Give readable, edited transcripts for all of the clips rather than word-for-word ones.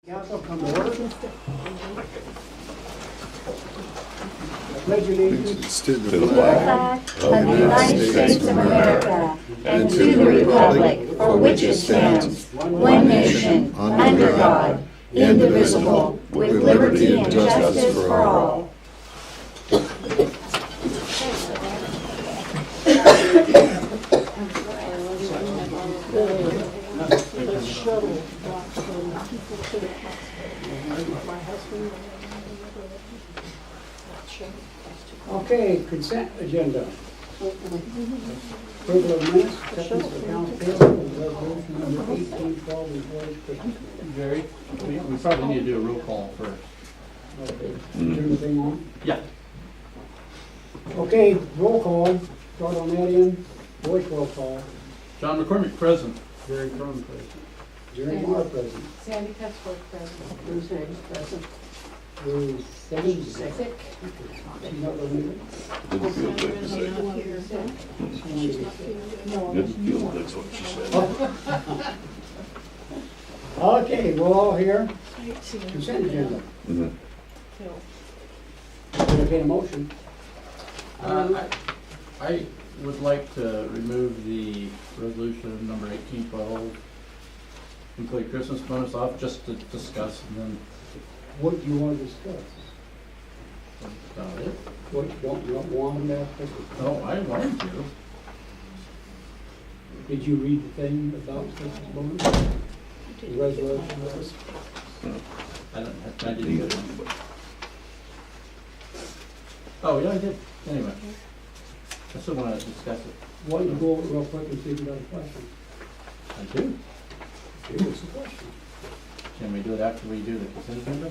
Council, come to order. Pledge allegiance To the to the flag flag of the United States of America and to the republic for which it stands, one nation, under God, indivisible, with liberty and justice for all. Okay, consent agenda. Approval of minutes, acceptance of accounts payable, resolution number 1812, employees Christmas. Jerry, we probably need to do a roll call first. Okay, turn the thing on. Yeah. Okay, roll call, start on that end, voice roll call. John McCormick, present. Jerry Crum present. Jerry Marr present. Sandy Cuthbert present. Bruce Hayes present. Bruce Simmons sick. She's not going to Didn't feel good to say. Didn't feel that's what she said. Okay, we're all here. Consent agenda. Mhm. Entertain a motion. I would like to remove the resolution number 1812, employee Christmas bonus off, just to discuss, and then What do you want to discuss? that's about it. What, you don't want them to? Oh, I wanted to. Did you read the thing about Christmas bonus? The resolution was? I didn't get it. Oh, yeah, I did. Anyway. I still want to discuss it. Why don't you go over it real quick and see if you got a question? I do. Give us a question. Can we do it after we do the consent agenda?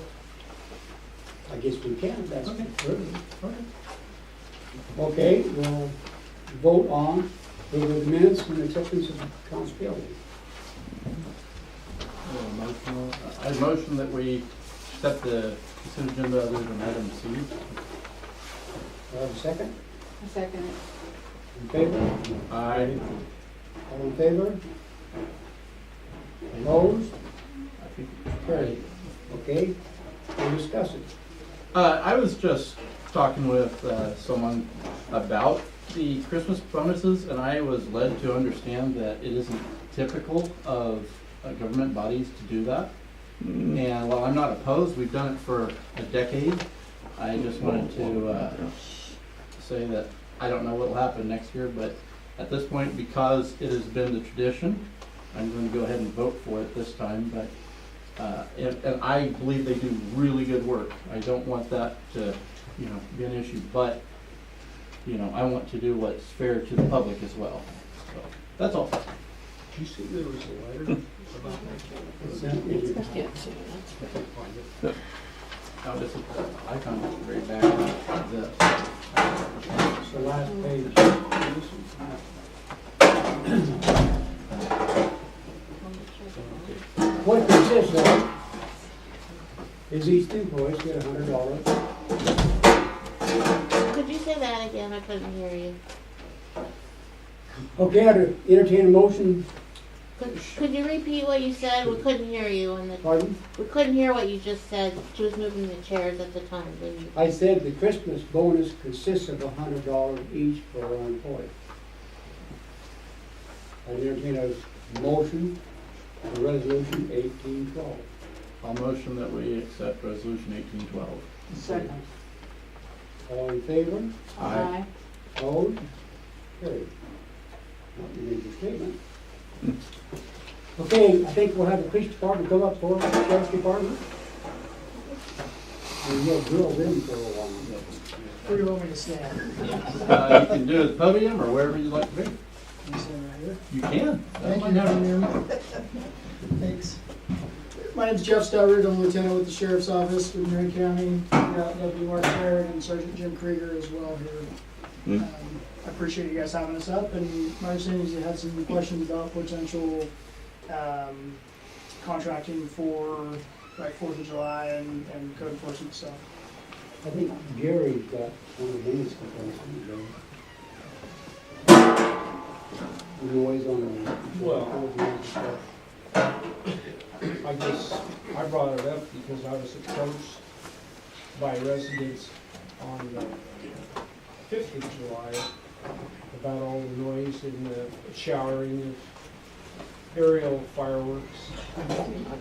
I guess we can, that's Okay. good. Okay, we'll vote on approval of the minutes and acceptance of accounts payable. I motion that we accept the consent agenda other than item C. Do I have a second? I second it. In favor? Aye. All in favor? Opposed? I think Carried. Okay, we'll discuss it. I was just talking with someone about the Christmas bonuses, and I was led to understand that it isn't typical of government bodies to do that. And while I'm not opposed, we've done it for a decade. I just wanted to say that I don't know what will happen next year, but at this point, because it has been the tradition, I'm going to go ahead and vote for it this time. But and I believe they do really good work. I don't want that to, be an issue. But I want to do what's fair to the public as well. So that's all. Did you see there was a letter about that? Now this is, I found it right back on this. It's the last page. What it consists of is each employee get $100. Could you say that again? I couldn't hear you. Okay, I'd entertain a motion. Could you repeat what you said? We couldn't hear you, and Pardon? we couldn't hear what you just said. She was moving the chairs at the time. I said the Christmas bonus consists of $100 each for our employee. I'd entertain a motion for resolution 1812. I'll motion that we accept resolution 1812. Second. All in favor? Aye. Opposed? Carried. Well, you made your statement. Okay, I think we'll have the police department come up for the sheriff's department. And we'll drill them for a while. Where do you want me to stand? You can do it at the podium or wherever you'd like to be. Can you stand right here? You can. Thank you, Madam. Thanks. My name's Jeff Stubbard. I'm a lieutenant with the Sheriff's Office in Marion County. We've got Deputy Mark Baird and Sergeant Jim Krieger as well here. I appreciate you guys having us up, and my understanding is you had some questions about potential contracting for like 4th of July and code enforcement stuff. I think Gary's got one of his complaints. Noise on the. Well. I guess I brought it up because I was approached by residents on the 5th of July about all the noise and the showering of aerial fireworks,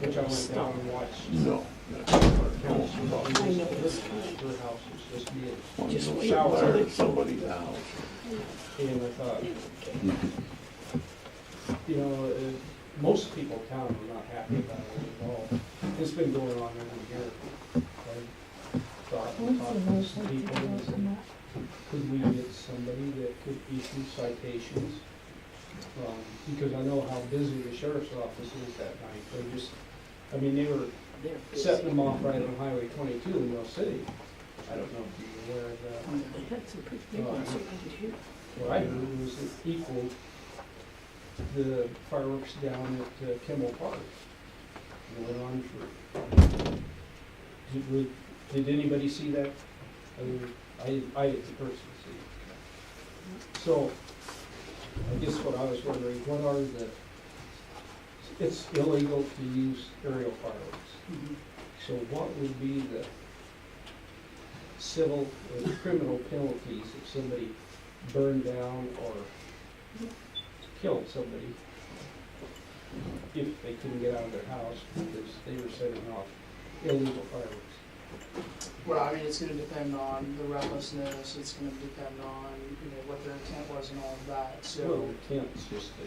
which I went down and watched. No. Her house was just being Just showered. at somebody's house. And I thought, you know, most people in town are not happy about it at all. It's been going on every year. I thought, we talked to some people, and could we get somebody that could issue citations? Because I know how busy the sheriff's office is that night. They just, I mean, they were setting them off right on Highway 22 in Mill City. I don't know if you're aware of that. What I heard was it equaled the fireworks down at Kimmel Park. It went on for, did anybody see that? I mean, I didn't personally see it. So, I guess what I was wondering, what are the, it's illegal to use aerial fireworks. So what would be the civil or criminal penalties if somebody burned down or killed somebody if they couldn't get out of their house because they were setting off illegal fireworks? Well, I mean, it's gonna depend on the recklessness, it's gonna depend on, you know, what their intent was and all of that, Well, so. the intent's just to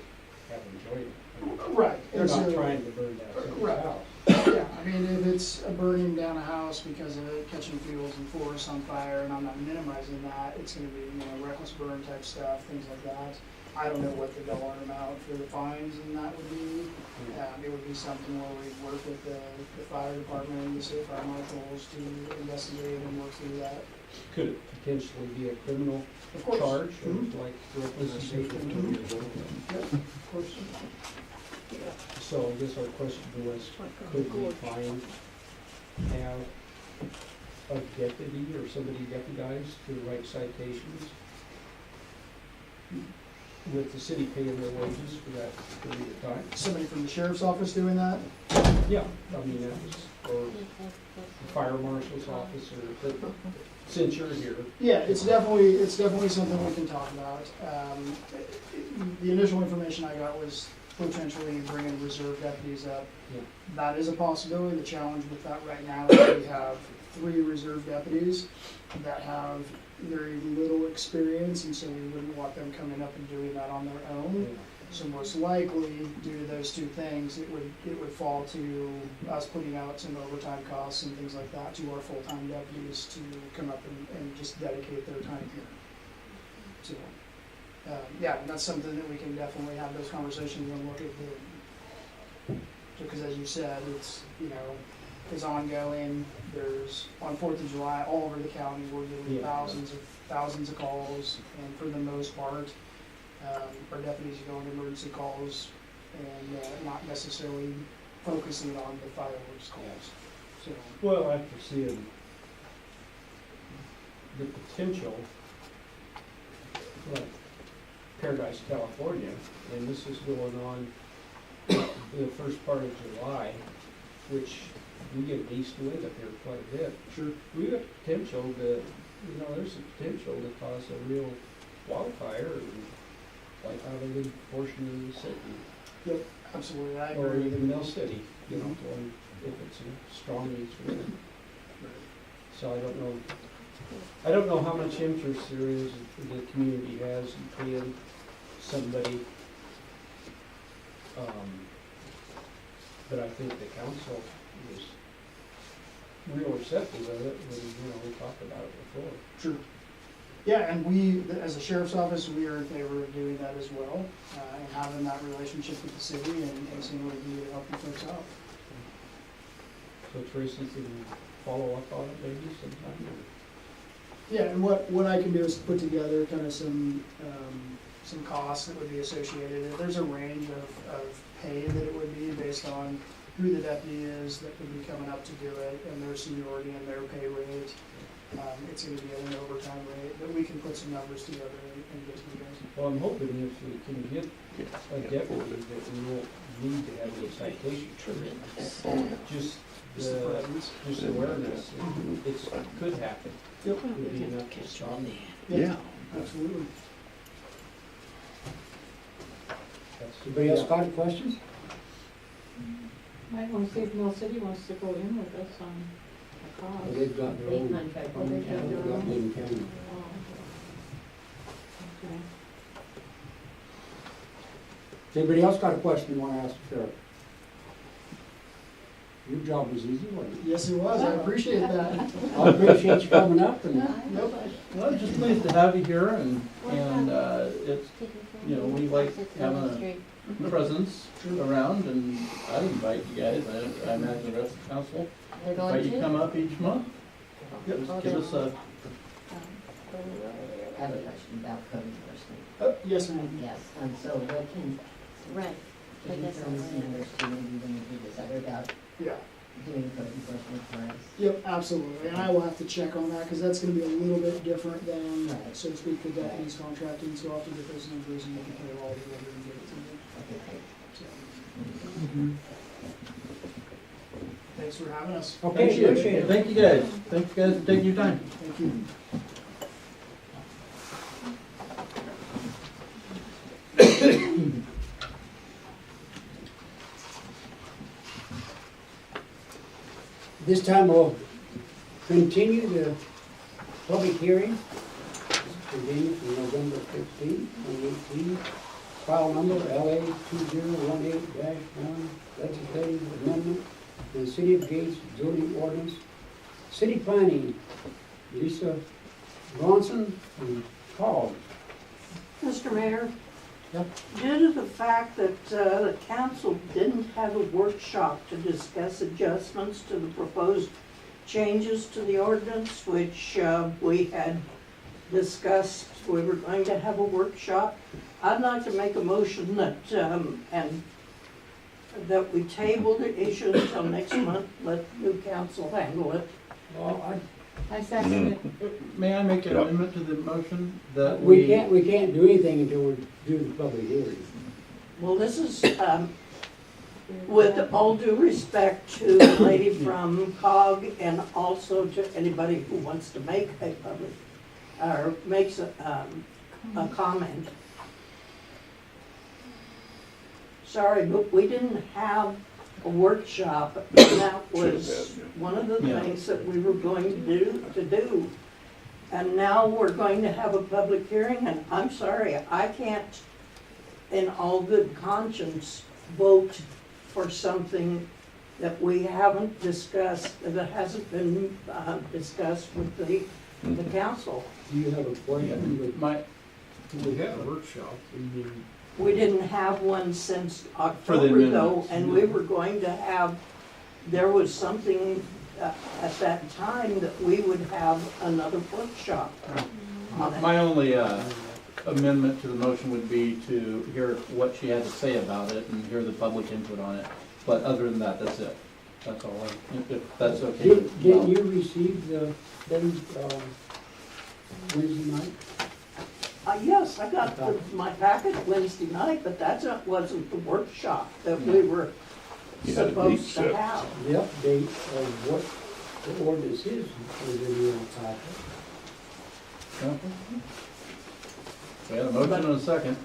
have enjoyment. Right. They're and not so- trying to burn down somebody's Right. house. Yeah, I mean, if it's a burning down a house because of it catching fuels and forest on fire, and I'm not minimizing that, it's gonna be, you know, reckless burn type stuff, things like that. I don't know what the dollar amount for the fines and that would be. It would be something where we'd work with the fire department and the state fire marshals to investigate and work through that. Could it potentially be a criminal Of course. charge, or Mhm. like reckless endangerment? Yep, of course. So I guess our question was, could we have a deputy or somebody deputized to write citations with the city paying their wages for that period of time? Somebody from the sheriff's office doing that? Yeah, I mean, that was, or the fire marshal's office, or, but since you're here, Yeah, it's definitely something we can talk about. The initial information I got was potentially bringing reserve deputies up. yeah. That is a possibility. The challenge with that right now is we have 3 reserve deputies that have very little experience, and so we wouldn't want them coming up and doing that on their own. So most likely, due to those 2 things, it would fall to us putting out some overtime costs and things like that to our full-time deputies to come up and just dedicate their time here. So, yeah, and that's something that we can definitely have those conversations and look at doing. So, because as you said, it's, you know, is ongoing. There's, on 4th of July, all over the county, we're getting Yeah. thousands of calls, and for the most part, our deputies are going to emergency calls and not necessarily focusing on the fireworks calls. So, Well, after seeing the potential, like Paradise, California, and this is going on in the first part of July, which we get east wind up here quite a bit. sure. We got potential to, you know, there's a potential to cause a real wildfire and wipe out a good portion of the city, Yep, absolutely. I or agree. even Mill City, you know, going, if it's a strong east wind. So I don't know how much interest there is the community has in paying somebody. But I think the council is real receptive of it when, you know, we talked about it before. True. Yeah, and we, as a sheriff's office, we are in favor of doing that as well, and having that relationship with the city and seeing what we can do to help you folks out. So Tracy can follow up on it maybe sometime. Yeah, and what I can do is put together kind of some costs that would be associated. There's a range of pay that it would be based on who the deputy is that would be coming up to do it, and their seniority and their pay rate. It's gonna be at an overtime rate, but we can put some numbers together and get to you guys. Well, I'm hoping if we can get a deputy that we won't need to have a citation. Just, Just the presence. just awareness, it could happen. Yep. Would be enough to stop it. Yeah. Absolutely. That's- Anybody else got any questions? Might want to see if Mill City wants to go in with us on a Well, cause. they've got their own. Oh, they've got their own. Lincoln County. Oh, okay. Has anybody else got a question you wanna ask the sheriff? Your job was easy, wasn't it? Yes, it was. I appreciate that. I appreciate you coming up and Nope. Well, it's just nice to have you here and it's, you know, we like having a presence around and I invite you guys, I imagine the rest of the council, They're invite going you to to? come up each month. Just give us a, I have a question about code enforcement. Yes, ma'am. Yes, so what can, Right. can you tell me some numbers too, maybe when you do this, ever about Yeah. doing code enforcement for us? Yep, absolutely. And I will have to check on that because that's gonna be a little bit different than, Right. so to speak, the deputies contracting. So I'll have to get those numbers and we can put it all together and get it to you. Okay, great. So, thanks for having us. okay, thank you, appreciate it. thank you guys for taking your time. Thank you. This time we'll continue the public hearing. Convened from November 15, 2018. File number LA 2018-1, legislative amendment to the City of Gates zoning ordinance. City planning, Lisa Bronson and Carl. Mr. Mayor? Yep. Due to the fact that the council didn't have a workshop to discuss adjustments to the proposed changes to the ordinance, which we had discussed, we were going to have a workshop, I'd like to make a motion that, and that we table the issue until next month, let the new council handle it. Well, I second it. May I make an amendment to the motion that we can't do anything until we do the public hearing. Well, this is, with all due respect to the lady from COG and also to anybody who wants to make a public, or makes a comment. Sorry, but we didn't have a workshop, and that was one of the Yeah. things that we were going to do. And now we're going to have a public hearing, and I'm sorry, I can't, in all good conscience, vote for something that we haven't discussed, that hasn't been discussed with the council. Do you have a question with My, We had a workshop, We didn't have one since For the October though, amendments. and we were going to have, there was something at that time that we would have another workshop on it. my only amendment to the motion would be to hear what she had to say about it and hear the public input on it. But other than that, that's it. That's all, if that's okay. Didn't you receive the thing Wednesday night? Yes, I got my packet Wednesday night, but wasn't the workshop that we were You had a date supposed set. to have. The update of what the ordinance is in your packet. We had a motion and a second.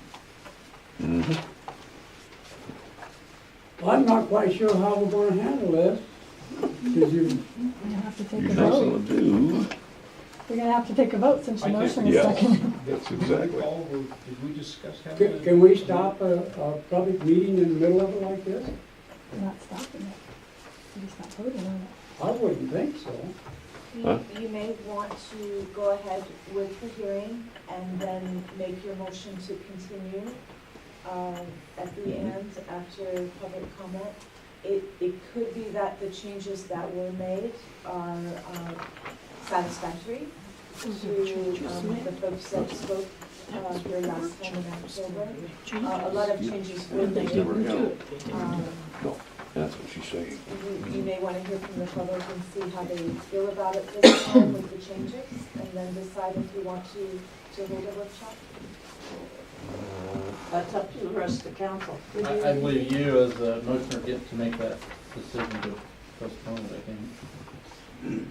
Well, I'm not quite sure how we're gonna handle this. 'Cause you, We have to take You a know vote. what to do. We're gonna have to take a vote since the I can't- motion is Yeah. second. That's exactly. Did we discuss having? can we stop a public meeting in the middle of it like this? We're not stopping it. We're just not voting on it. I wouldn't think so. Huh? You may want to go ahead with the hearing and then make your motion to continue at the end after public comment. It could be that the changes that were made are satisfactory to the folks that spoke here last time in October. A lot of changes were made. That's what she's saying. You may want to hear from the public and see how they feel about it this time with the changes, and then decide if you want to hold a workshop. That's up to the rest of the council. I believe you as the motioner get to make that decision to postpone it, I think.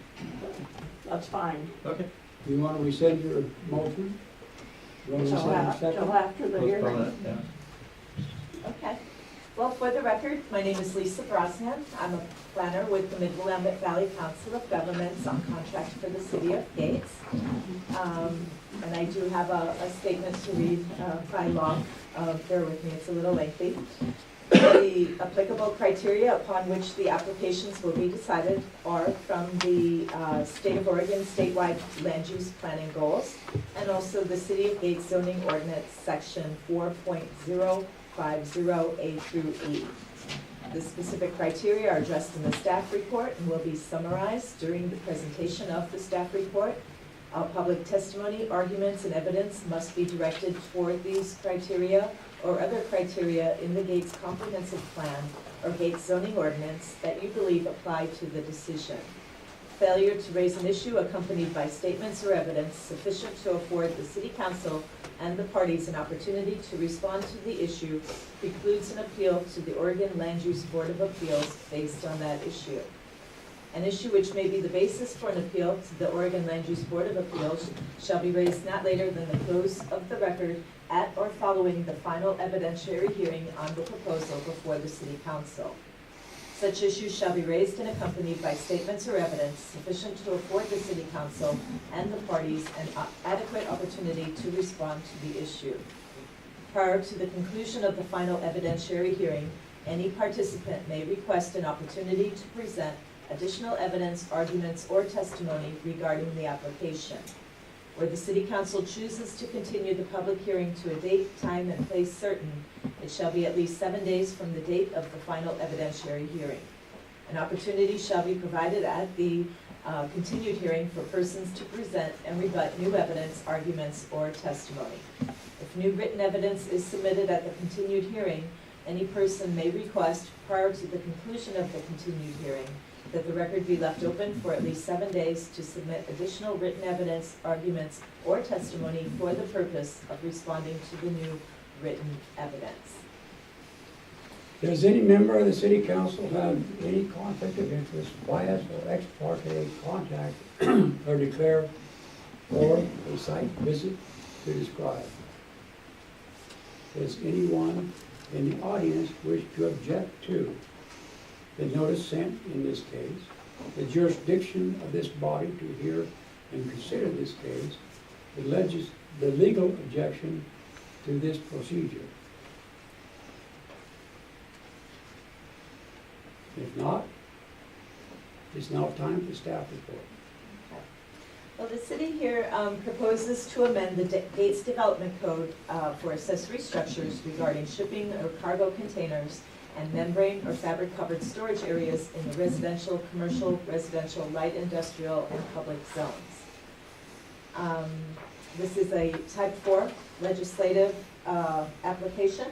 That's fine. Okay. You want to rescind your motion? You want to Till rescind the second? after the Postpone hearing. it, yeah. Okay. Well, for the record, my name is Lisa Brosnan. I'm a planner with the Mid-Willamette Valley Council of Governments on contract for the city of Gates. And I do have a statement to read by law. Bear with me, it's a little lengthy. The applicable criteria upon which the applications will be decided are from the State of Oregon statewide land use planning goals, and also the City of Gates zoning ordinance section 4.050A through E. The specific criteria are addressed in the staff report and will be summarized during the presentation of the staff report. All public testimony, arguments, and evidence must be directed toward these criteria or other criteria in the Gates Comprehensive Plan or Gates zoning ordinance that you believe apply to the decision. Failure to raise an issue accompanied by statements or evidence sufficient to afford the City Council and the parties an opportunity to respond to the issue precludes an appeal to the Oregon Land Use Board of Appeals based on that issue. An issue which may be the basis for an appeal to the Oregon Land Use Board of Appeals shall be raised not later than the close of the record at or following the final evidentiary hearing on the proposal before the City Council. Such issues shall be raised and accompanied by statements or evidence sufficient to afford the City Council and the parties an adequate opportunity to respond to the issue. Prior to the conclusion of the final evidentiary hearing, any participant may request an opportunity to present additional evidence, arguments, or testimony regarding the application. Where the City Council chooses to continue the public hearing to a date, time, and place certain, it shall be at least 7 days from the date of the final evidentiary hearing. An opportunity shall be provided at the continued hearing for persons to present and rebut new evidence, arguments, or testimony. If new written evidence is submitted at the continued hearing, any person may request, prior to the conclusion of the continued hearing, that the record be left open for at least 7 days to submit additional written evidence, arguments, or testimony for the purpose of responding to the new written evidence. Does any member of the city council have any conflict of interest, bias, or ex parte contact or declare or a site visit to describe? Does anyone in the audience wish to object to the notice sent in this case, the jurisdiction of this body to hear and consider this case, the legal objection to this procedure? If not, it's now time for staff report. Well, the city here proposes to amend the Gates Development Code for accessory structures regarding shipping or cargo containers and membrane or fabric covered storage areas in the residential, commercial, residential, light industrial, and public zones. This is a type 4 legislative application.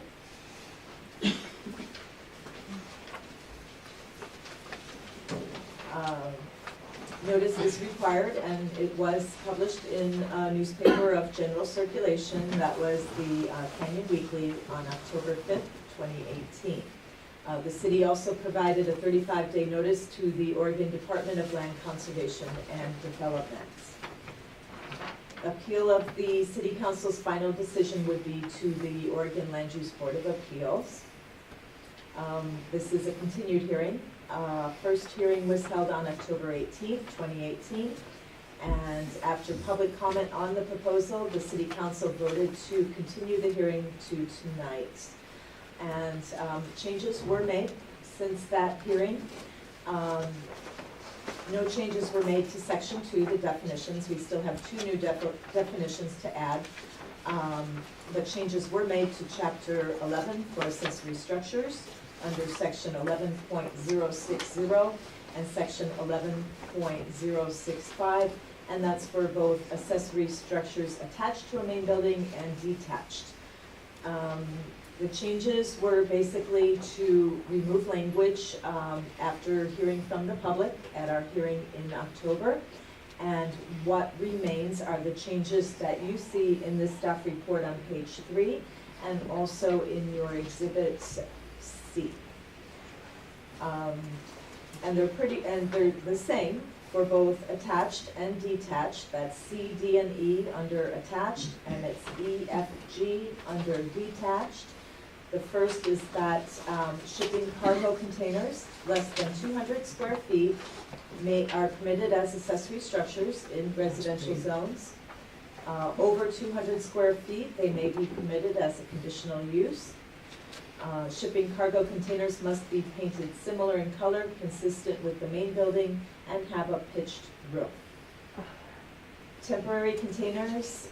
Notice is required, and it was published in a newspaper of general circulation. That was the Canyon Weekly on October 5th, 2018. The city also provided a 35-day notice to the Oregon Department of Land Conservation and Development. Appeal of the City Council's final decision would be to the Oregon Land Use Board of Appeals. This is a continued hearing. First hearing was held on October 18th, 2018, and after public comment on the proposal, the City Council voted to continue the hearing to tonight. And changes were made since that hearing. No changes were made to Section 2, the definitions. We still have 2 new definitions to add. But changes were made to Chapter 11 for accessory structures under Section 11.060 and Section 11.065, and that's for both accessory structures attached to a main building and detached. The changes were basically to remove language after hearing from the public at our hearing in October. And what remains are the changes that you see in this staff report on page 3 and also in your exhibit C. And they're the same for both attached and detached. That's C, D, and E under attached, and it's E, F, G under detached. The first is that shipping cargo containers less than 200 square feet are permitted as accessory structures in residential zones. Over 200 square feet, they may be permitted as a conditional use. Shipping cargo containers must be painted similar in color, consistent with the main building, and have a pitched roof. Temporary containers,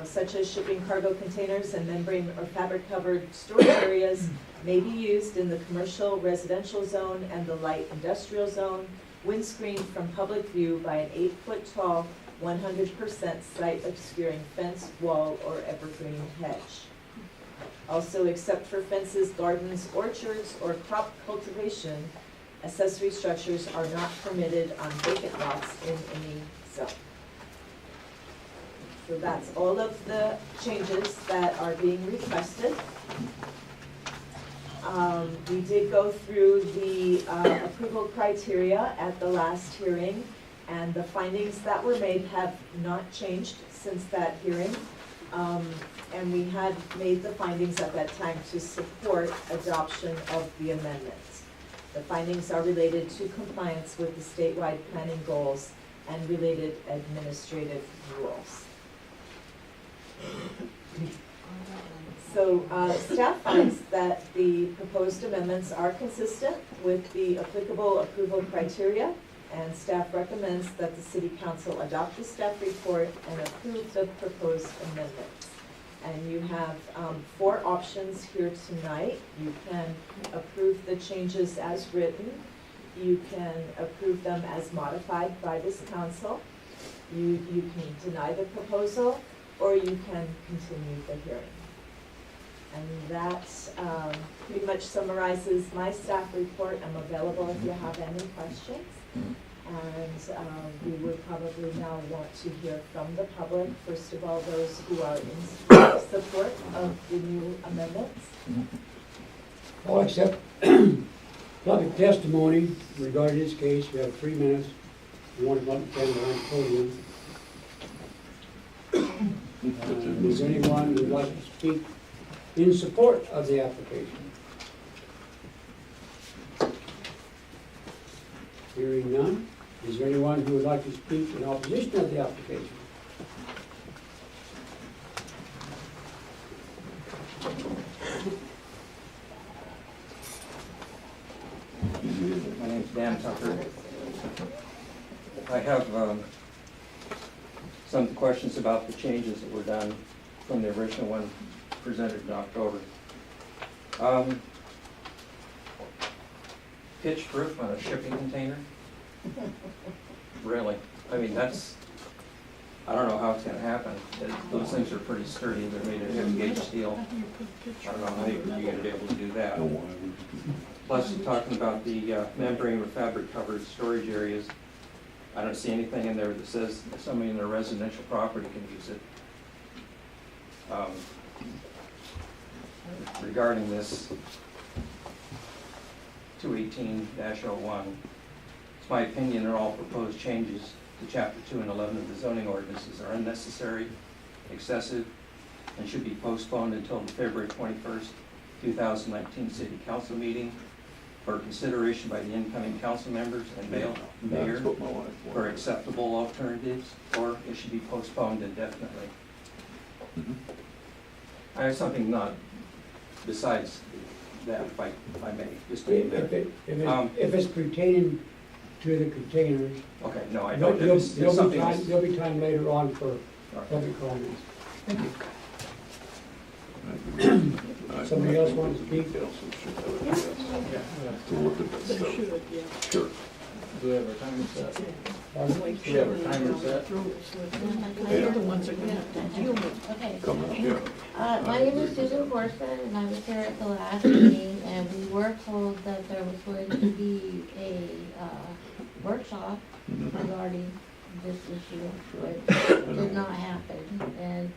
such as shipping cargo containers and membrane or fabric covered storage areas, may be used in the commercial residential zone and the light industrial zone, when screened from public view by an 8-foot tall, 100% site obscuring fence, wall, or evergreen hedge. Also, except for fences, gardens, orchards, or crop cultivation, accessory structures are not permitted on vacant lots in any zone. So that's all of the changes that are being requested. We did go through the approval criteria at the last hearing, and the findings that were made have not changed since that hearing. And we had made the findings at that time to support adoption of the amendments. The findings are related to compliance with the statewide planning goals and related administrative rules. So staff finds that the proposed amendments are consistent with the applicable approval criteria, and staff recommends that the City Council adopt the staff report and approve the proposed amendments. And you have 4 options here tonight. You can approve the changes as written. You can approve them as modified by this council. You can deny the proposal, or you can continue the hearing. And that pretty much summarizes my staff report. I'm available if you have any questions. And we would probably now want to hear from the public. First of all, those who are in support of the new amendments. All except public testimony regarding this case. You have 3 minutes. You want to come up and stand behind the podium. Is there anyone who would like to speak in support of the application? Hearing none. Is there anyone who would like to speak in opposition of the application? My name's Dan Tucker. I have some questions about the changes that were done from the original one presented in October. Pitched roof on a shipping container? Really? I mean, I don't know how it's gonna happen. Those things are pretty sturdy. They're made of heavy gauge steel. I don't know how you're gonna be able to do that. Plus, talking about the membrane or fabric covered storage areas, I don't see anything in there that says that somebody in their residential property can use it. Regarding this 218-01, it's my opinion that all proposed changes to Chapter 2 and 11 of the zoning ordinances are unnecessary, excessive, and should be postponed until the February 21st, 2019 City Council meeting for consideration by the incoming council members and mayor for acceptable alternatives, or it should be postponed indefinitely. I have something not besides that, if I may, just to be there. If it's pertaining to the containers, Okay, no, I don't. there'll be time later on for public comments. Thank you. Somebody else want to speak? To look at that stuff. Sure. Do we have our time set? We have a timer set. They're the ones that we have to deal with. Okay. Coming up, yeah. My name is Susan Forstman, and I was here at the last meeting, and we were told that there was going to be a workshop regarding this issue, which did not happen. And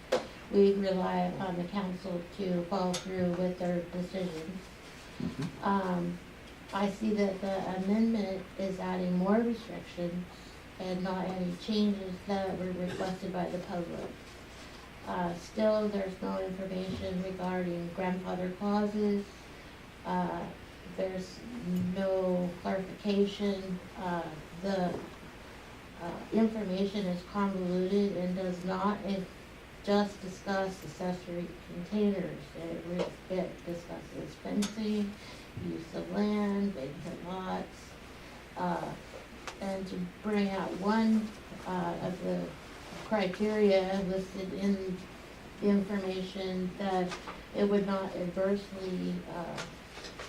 we rely upon the council to follow through with their decisions. I see that the amendment is adding more restrictions and not any changes that were requested by the public. Still, there's no information regarding grandfather clauses. There's no clarification. The information is convoluted and does not just discuss accessory containers. It discusses fencing, use of land, vacant lots, and to bring out one of the criteria listed in the information that it would not adversely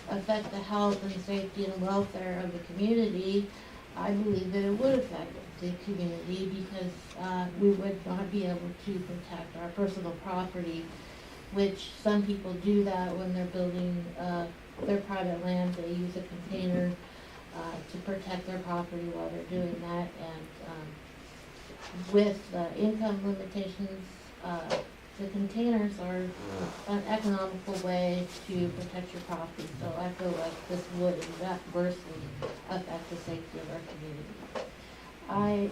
affect the health and safety and welfare of the community. I believe that it would affect the community because we would not be able to protect our personal property, which some people do that when they're building their private land. They use a container to protect their property while they're doing that. And with income limitations, the containers are an economical way to protect your property. So I feel like this would adversely affect the safety of our community. I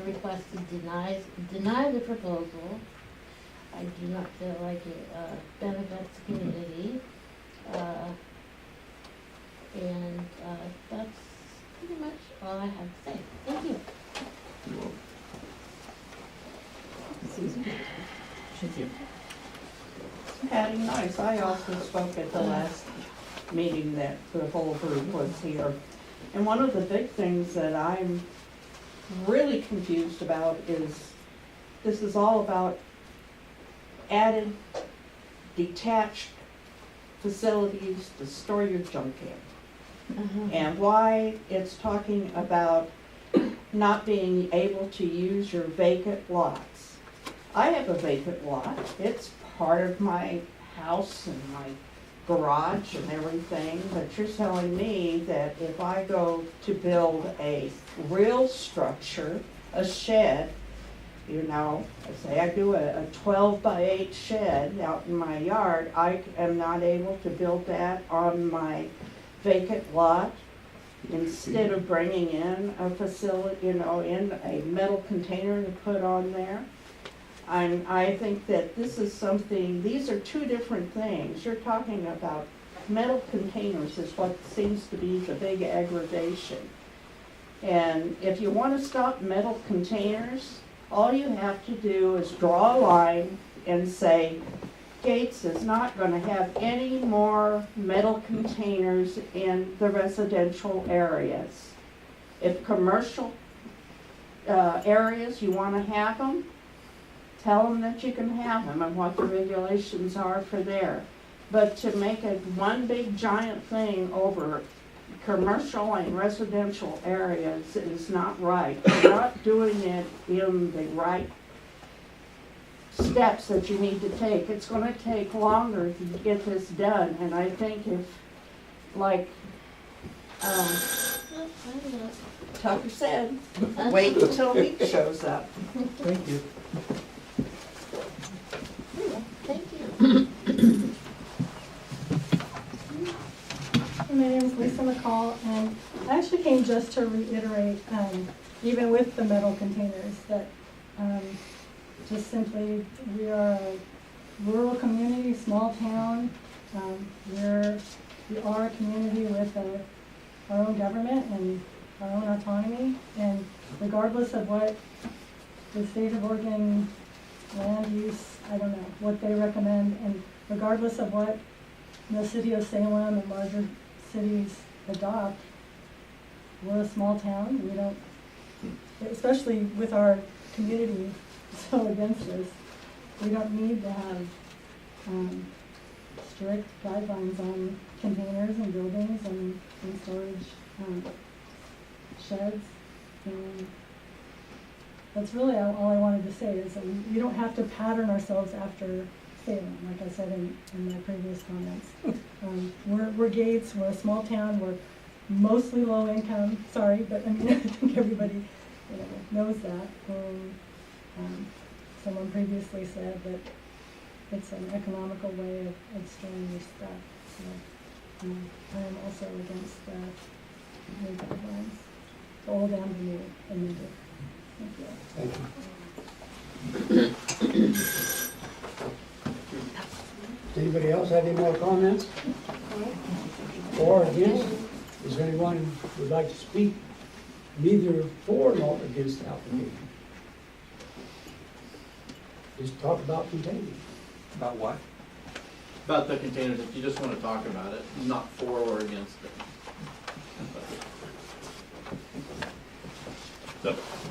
request to deny the proposal. I do not feel like it benefits the community. And that's pretty much all I have to say. Thank you. Patty, nice. I also spoke at the last meeting that the whole group was here. And one of the big things that I'm really confused about is this is all about added detached facilities to store your junk in. And why it's talking about not being able to use your vacant lots. I have a vacant lot. It's part of my house and my garage and everything, but you're telling me that if I go to build a real structure, a shed, you know, say I do a 12 by 8 shed out in my yard, I am not able to build that on my vacant lot instead of bringing in a facility, you know, in a metal container to put on there. I think that this is something, these are two different things. You're talking about metal containers is what seems to be the big aggravation. And if you want to stop metal containers, all you have to do is draw a line and say, Gates is not going to have any more metal containers in the residential areas. If commercial areas, you want to have them, tell them that you can have them and what the regulations are for there. But to make it one big giant thing over commercial and residential areas is not right. You're not doing it in the right steps that you need to take. It's going to take longer to get this done. And I think if, like Tucker said, wait until he shows up. Thank you. Thank you. My name is Lisa McCall, and I actually came just to reiterate, even with the metal containers, that just simply we are a rural community, small town. We are a community with our own government and our own autonomy, and regardless of what the state of Oregon land use, I don't know, what they recommend, and regardless of what the city of Salem and larger cities adopt, we're a small town. We don't, especially with our community so against this, we don't need to have strict guidelines on containers and buildings and storage sheds. And that's really all I wanted to say, is that we don't have to pattern ourselves after Salem, like I said in my previous comments. We're Gates, we're a small town, we're mostly low income, sorry, but I mean, I think everybody, knows that. Someone previously said that it's an economical way of storing your stuff, so I am also against the new guidelines, the old and the new amended. Thank you. Thank you. Anybody else have any more comments? For or against? Is there anyone who would like to speak neither for nor against the application? Just talk about containers. About what? About the containers, if you just want to talk about it, not for or against it.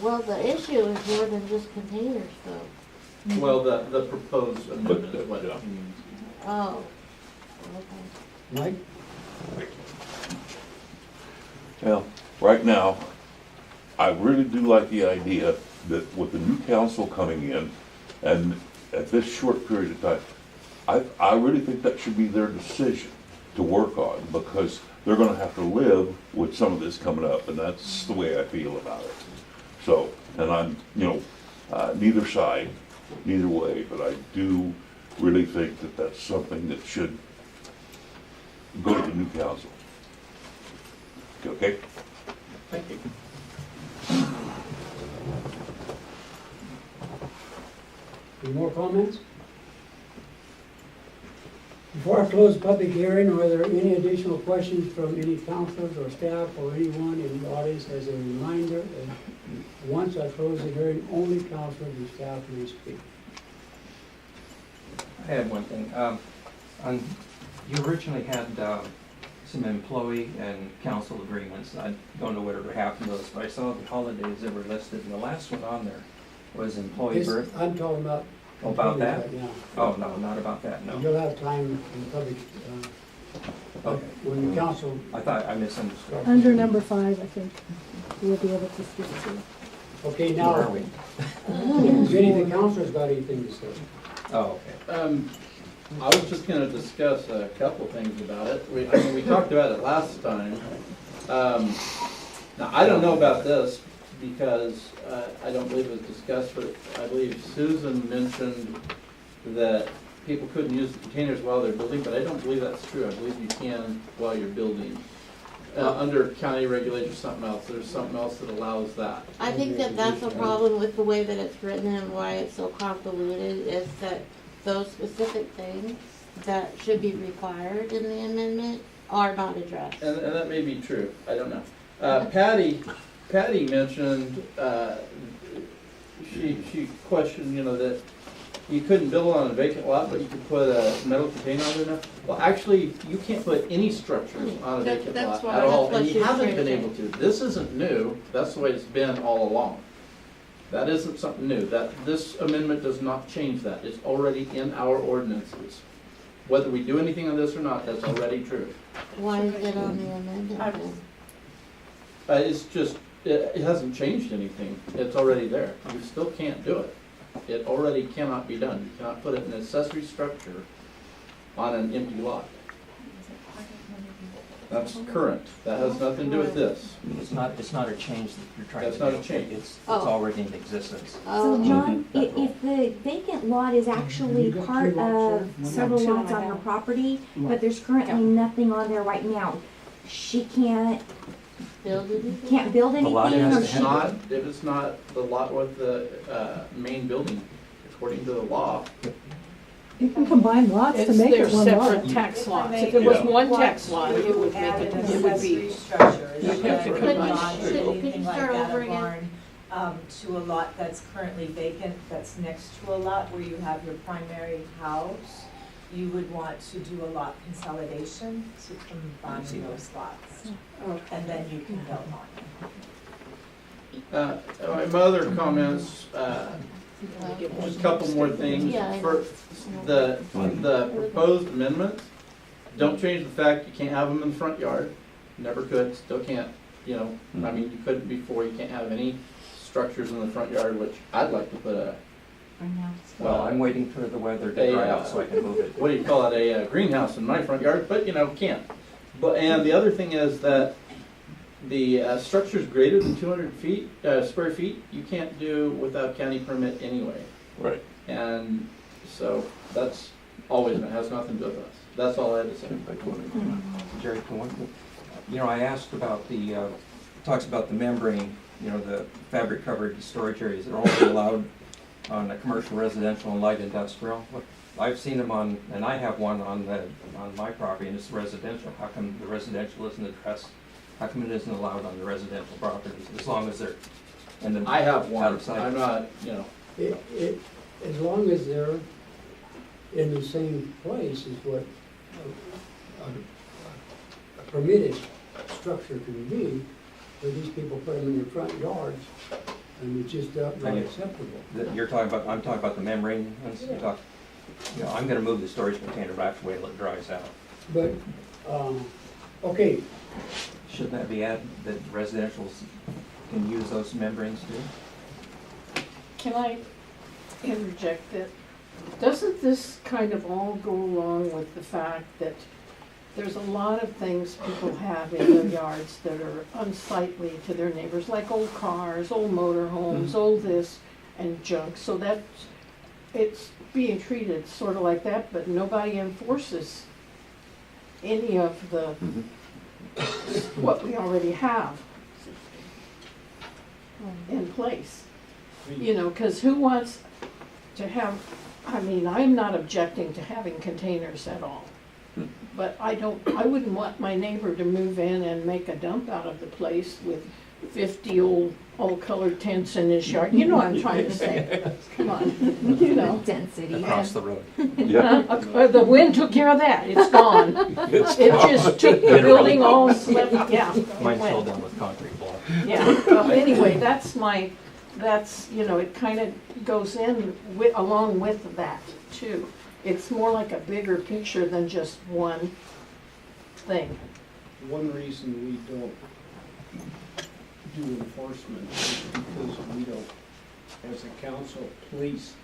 Well, the issue is more than just containers, though. Well, the proposed amendment is what it Yeah. means. Oh, okay. Mike? Well, right now, I really do like the idea that with the new council coming in, and at this short period of time, I really think that should be their decision to work on, because they're gonna have to live with some of this coming up, and that's the way I feel about it. So, and I'm, neither side, neither way, but I do really think that that's something that should go to the new council. Okay? Thank you. Any more comments? Before I close the public hearing, are there any additional questions from any councilors or staff or anyone in the audience? As a reminder, once I close the hearing, only councilors and staff may speak. I had one thing. You originally had some employee and council agreements. I don't know whatever happened to those, but I saw the holidays that were listed, and the last one on there was employee birth. I'm talking about. About that? Yeah. Oh, no, not about that, no. You'll have time in the public, Okay. when the council. I thought I misunderstood. Under number 5, I think we'll be able to speak to. Okay, Where are now, we? if any of the councilors got anything to say? Oh, okay. I was just gonna discuss a couple things about it. We talked about it last time. Now, I don't know about this because I don't believe it was discussed, but I believe Susan mentioned that people couldn't use the containers while they're building, but I don't believe that's true. I believe you can while you're building. Under county regulations, something else, there's something else that allows that. I think that that's a problem with the way that it's written and why it's so convoluted, is that those specific things that should be required in the amendment are not addressed. And that may be true, I don't know. Patty mentioned, she questioned, that you couldn't build on a vacant lot, but you could put a metal container on there now. Well, actually, you can't put any structures on a vacant lot at all, and you haven't been able to. This isn't new, that's the way it's been all along. That isn't something new. This amendment does not change that. It's already in our ordinances. Whether we do anything on this or not, that's already true. Why is it on the amendment then? It's just, it hasn't changed anything. It's already there. You still can't do it. It already cannot be done. You cannot put it in an accessory structure on an empty lot. That's current. That has nothing to do with this. It's not a change that you're trying to do. That's not a change. It's Oh. already in existence. So John, if the vacant lot is actually part of several lots on her property, but there's currently nothing on there right now, she can't Build it? build The lot anything, has or to she, have- If it's not the lot with the main building, according to the law. You can combine lots to It's make their it one lot. separate tax lots. If it was Yeah. one tax lot, it would make it, it would be. structure. You'd have to Could combine. you start over again? To a lot that's currently vacant, that's next to a lot where you have your primary house, you would want to do a lot consolidation to combine those lots. And then you can build on it. My other comments, just a couple more things. Yeah, I know. First, the proposed amendments don't change the fact you can't have them in the front yard. Never could, still can't, I mean, you couldn't before. You can't have any structures in the front yard, which I'd like to put a, Well, I'm waiting for the weather to dry out so I can move it. what do you call it, a greenhouse in my front yard, but can't. But, and the other thing is that the structures greater than 200 square feet, you can't do without county permit anyway. Right. And so that's always, it has nothing to do with us. That's all I had to say. Jerry, can one, I asked about talks about the membrane, the fabric covered storage areas that are only allowed on a commercial, residential, and light industrial. I've seen them on, and I have one on my property, and it's residential. How come the residential isn't addressed? How come it isn't allowed on the residential properties, as long as they're in the I have one. outside? I'm not, As long as they're in the same place is what a permitted structure can be, where these people put them in their front yards, and it's just not acceptable. I'm talking about the membrane ones. I'm gonna move the storage container back the way it dries out. But, okay, Shouldn't that be added, that residentials can use those membranes too? Can I interject that, doesn't this kind of all go along with the fact that there's a lot of things people have in their yards that are unsightly to their neighbors, like old cars, old motorhomes, old this and junk, so that it's being treated sort of like that, but nobody enforces any of the, what we already have in place. Because who wants to have, I'm not objecting to having containers at all. But I wouldn't want my neighbor to move in and make a dump out of the place with 50 old colored tents in his yard. You know what I'm trying to say. Come on, Density. Across the road. Yeah. The wind took care of that. It's gone. It just took the building all swept, yeah. it Mine's went. filled in with concrete block. Yeah, well, anyway, it kind of goes in along with that too. It's more like a bigger picture than just one thing. One reason we don't do enforcement is because we don't, as a council, police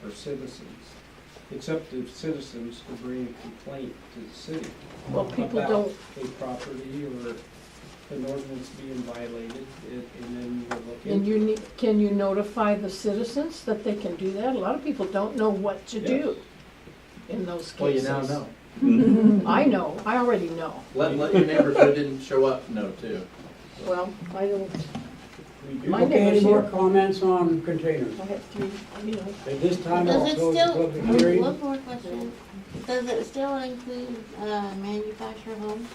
our citizens. It's up to citizens to bring a complaint to the city. Well, people about don't, a property or an ordinance being violated, and then we'll look and into it. can you notify the citizens that they can do that? A lot of people don't know what to do in those well, you cases. now know. I know, I already know. Let your neighbors who didn't show up know too. Well, I don't, We do. my okay, any neighbors more here, concomments on containers? I have 3, At this time, I'll Does it close the still, public hearing. one more question, does it still include, manufactured homes?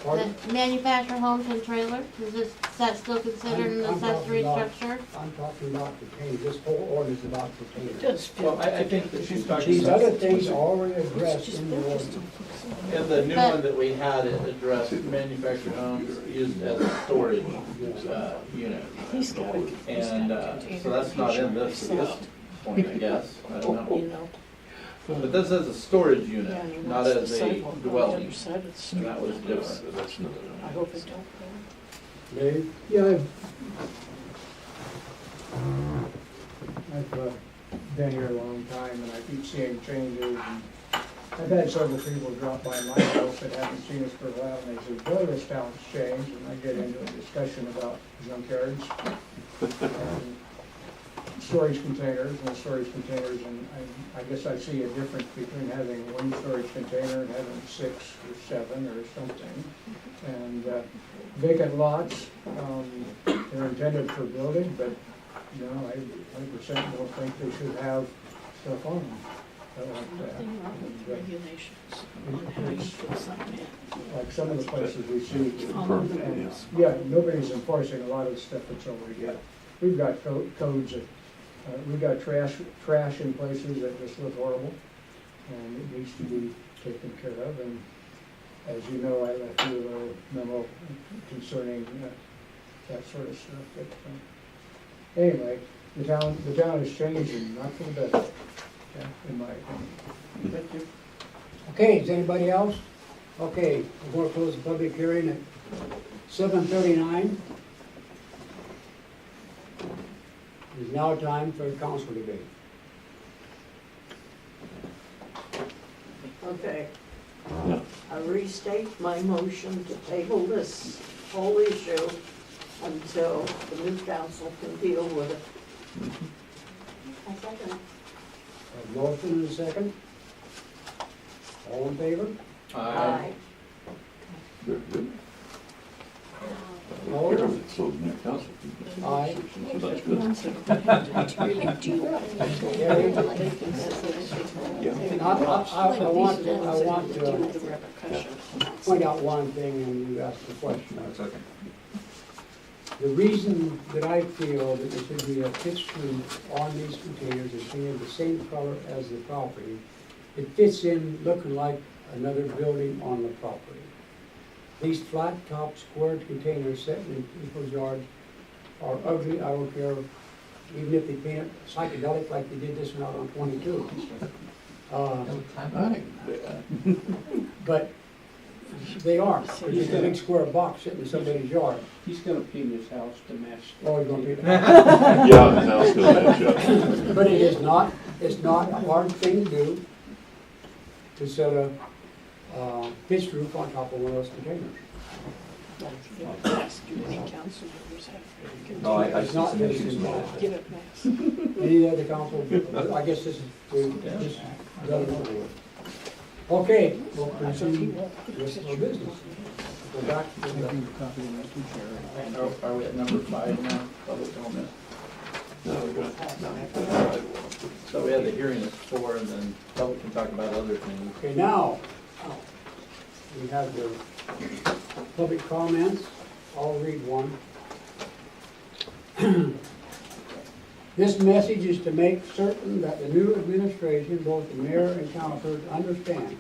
Pardon? Manufactured homes and trailers, is that still considered an I'm talking accessory about- structure? I'm talking about containers, this whole ordinance is about it containers. does fit. Well, I think that she's talking These about, other things are already addressed in the ordinance. in the new one that we had, it addressed manufactured homes used as a storage unit. He's got a And so that's not in this at this point, I guess. I don't know. But this is a storage unit, not as a dwelling, and that was different. I hope it don't. Dave? Yeah, I've been here a long time, and I keep seeing changes, and I've had several people drop by my house that haven't seen us for a while, and they say, boy, this town's changed, and I get into a discussion about junkyards, and storage containers, and I guess I see a difference between having one storage container and having 6 or 7 or something. And vacant lots, they're intended for building, but, I 100% don't think they should have stuff on them. Like that. And, Regulations on how you put something in. like some of the places we see, Permit, and, yes. yeah, nobody's enforcing a lot of the stuff that's already got. We've got codes that, we've got trash in places that just look horrible, and it needs to be taken care of, and as you know, I left you a memo concerning that sort of stuff, but, anyway, the town is changing, not for the better, in my opinion. Thank you. Okay, is anybody else? Okay, we're going to close the public hearing at 7:39. is now time for a council debate. Okay, Yeah. I restate my motion to table this whole issue until the new council can deal with it. I second. A motion and a second. All in favor? Aye. Good, good. Opposed? So the new council. Aye. So that's good. And I want to point out one thing, and you asked the question. That's okay. The reason that I feel that there should be a pitched roof on these containers is being the same color as the property. It fits in looking like another building on the property. These flat top squared containers sitting in people's yards are ugly. I don't care, even if they paint it psychedelic like they did this one out on 22. But they aren't. They're just a big square box sitting in somebody's yard. He's gonna paint his house to match. Oh, you're gonna paint it? Yeah, the house goes that, yeah. But it's not a hard thing to do to set a pitched roof on top of one of those containers. No, I It's see not some issues with that. Get it mass. Any other council, I guess this is, this is done and over with. Okay, we'll proceed with our business. Go back to the, And are we at number 5 now, public comment? No, we're good. So we had the hearing at 4, and then public can talk about other things. okay, now, we have the public comments. I'll read one. This message is to make certain that the new administration, both the mayor and councilors, understand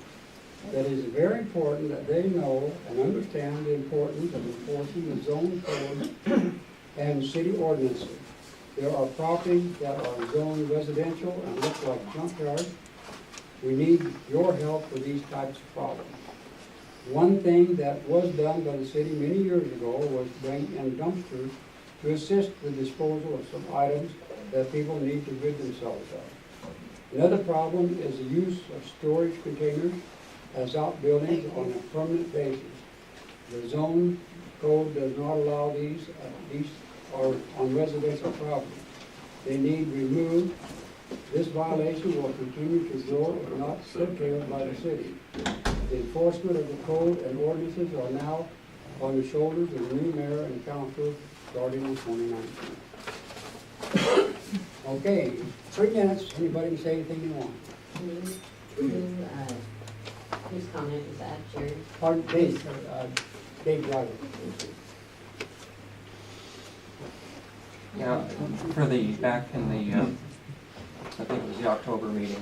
that it is very important that they know and understand the importance of enforcing the zone code and city ordinances. There are properties that are zoned residential and look like junkyards. We need your help with these types of problems. One thing that was done by the city many years ago was bring in dumpsters to assist with disposal of some items that people need to rid themselves of. Another problem is the use of storage containers as outbuildings on a permanent basis. The zone code does not allow these, at least are on residential property. They need removed. This violation will continue to grow if not curtailed by the city. The enforcement of the code and ordinances are now on the shoulders of the new mayor and council starting in 2019. Okay, 3 minutes. Anybody can say anything you want. Whose comment is that, Jerry? Pardon, Dave, Dave Driver. Yeah, for the, back in the, I think it was the October meeting,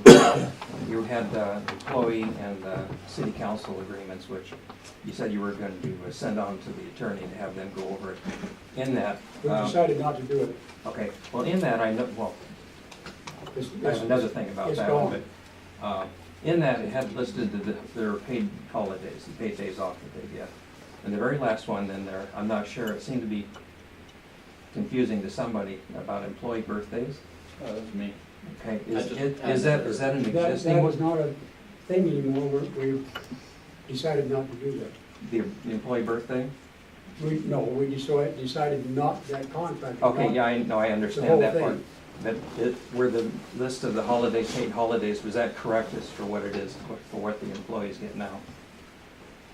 you had the employee and the city council agreements, which you said you were going to send on to the attorney to have them go over it. In that. We decided not to do it. Okay, well, in that, I know, well, I have another thing about it's that gone. one, but, in that, it had listed their paid holidays, the paid days off that they get. And the very last one in there, I'm not sure, it seemed to be confusing to somebody about employee birthdays. That was me. Okay, I is just- that an That existing was one? not a thing anymore. We decided not to do that. The employee birthday? We decided not that contract. Okay, not- yeah, I know, I whole understand that part. thing. But were the list of the paid holidays, was that correct as for what it is, for what the employees get now?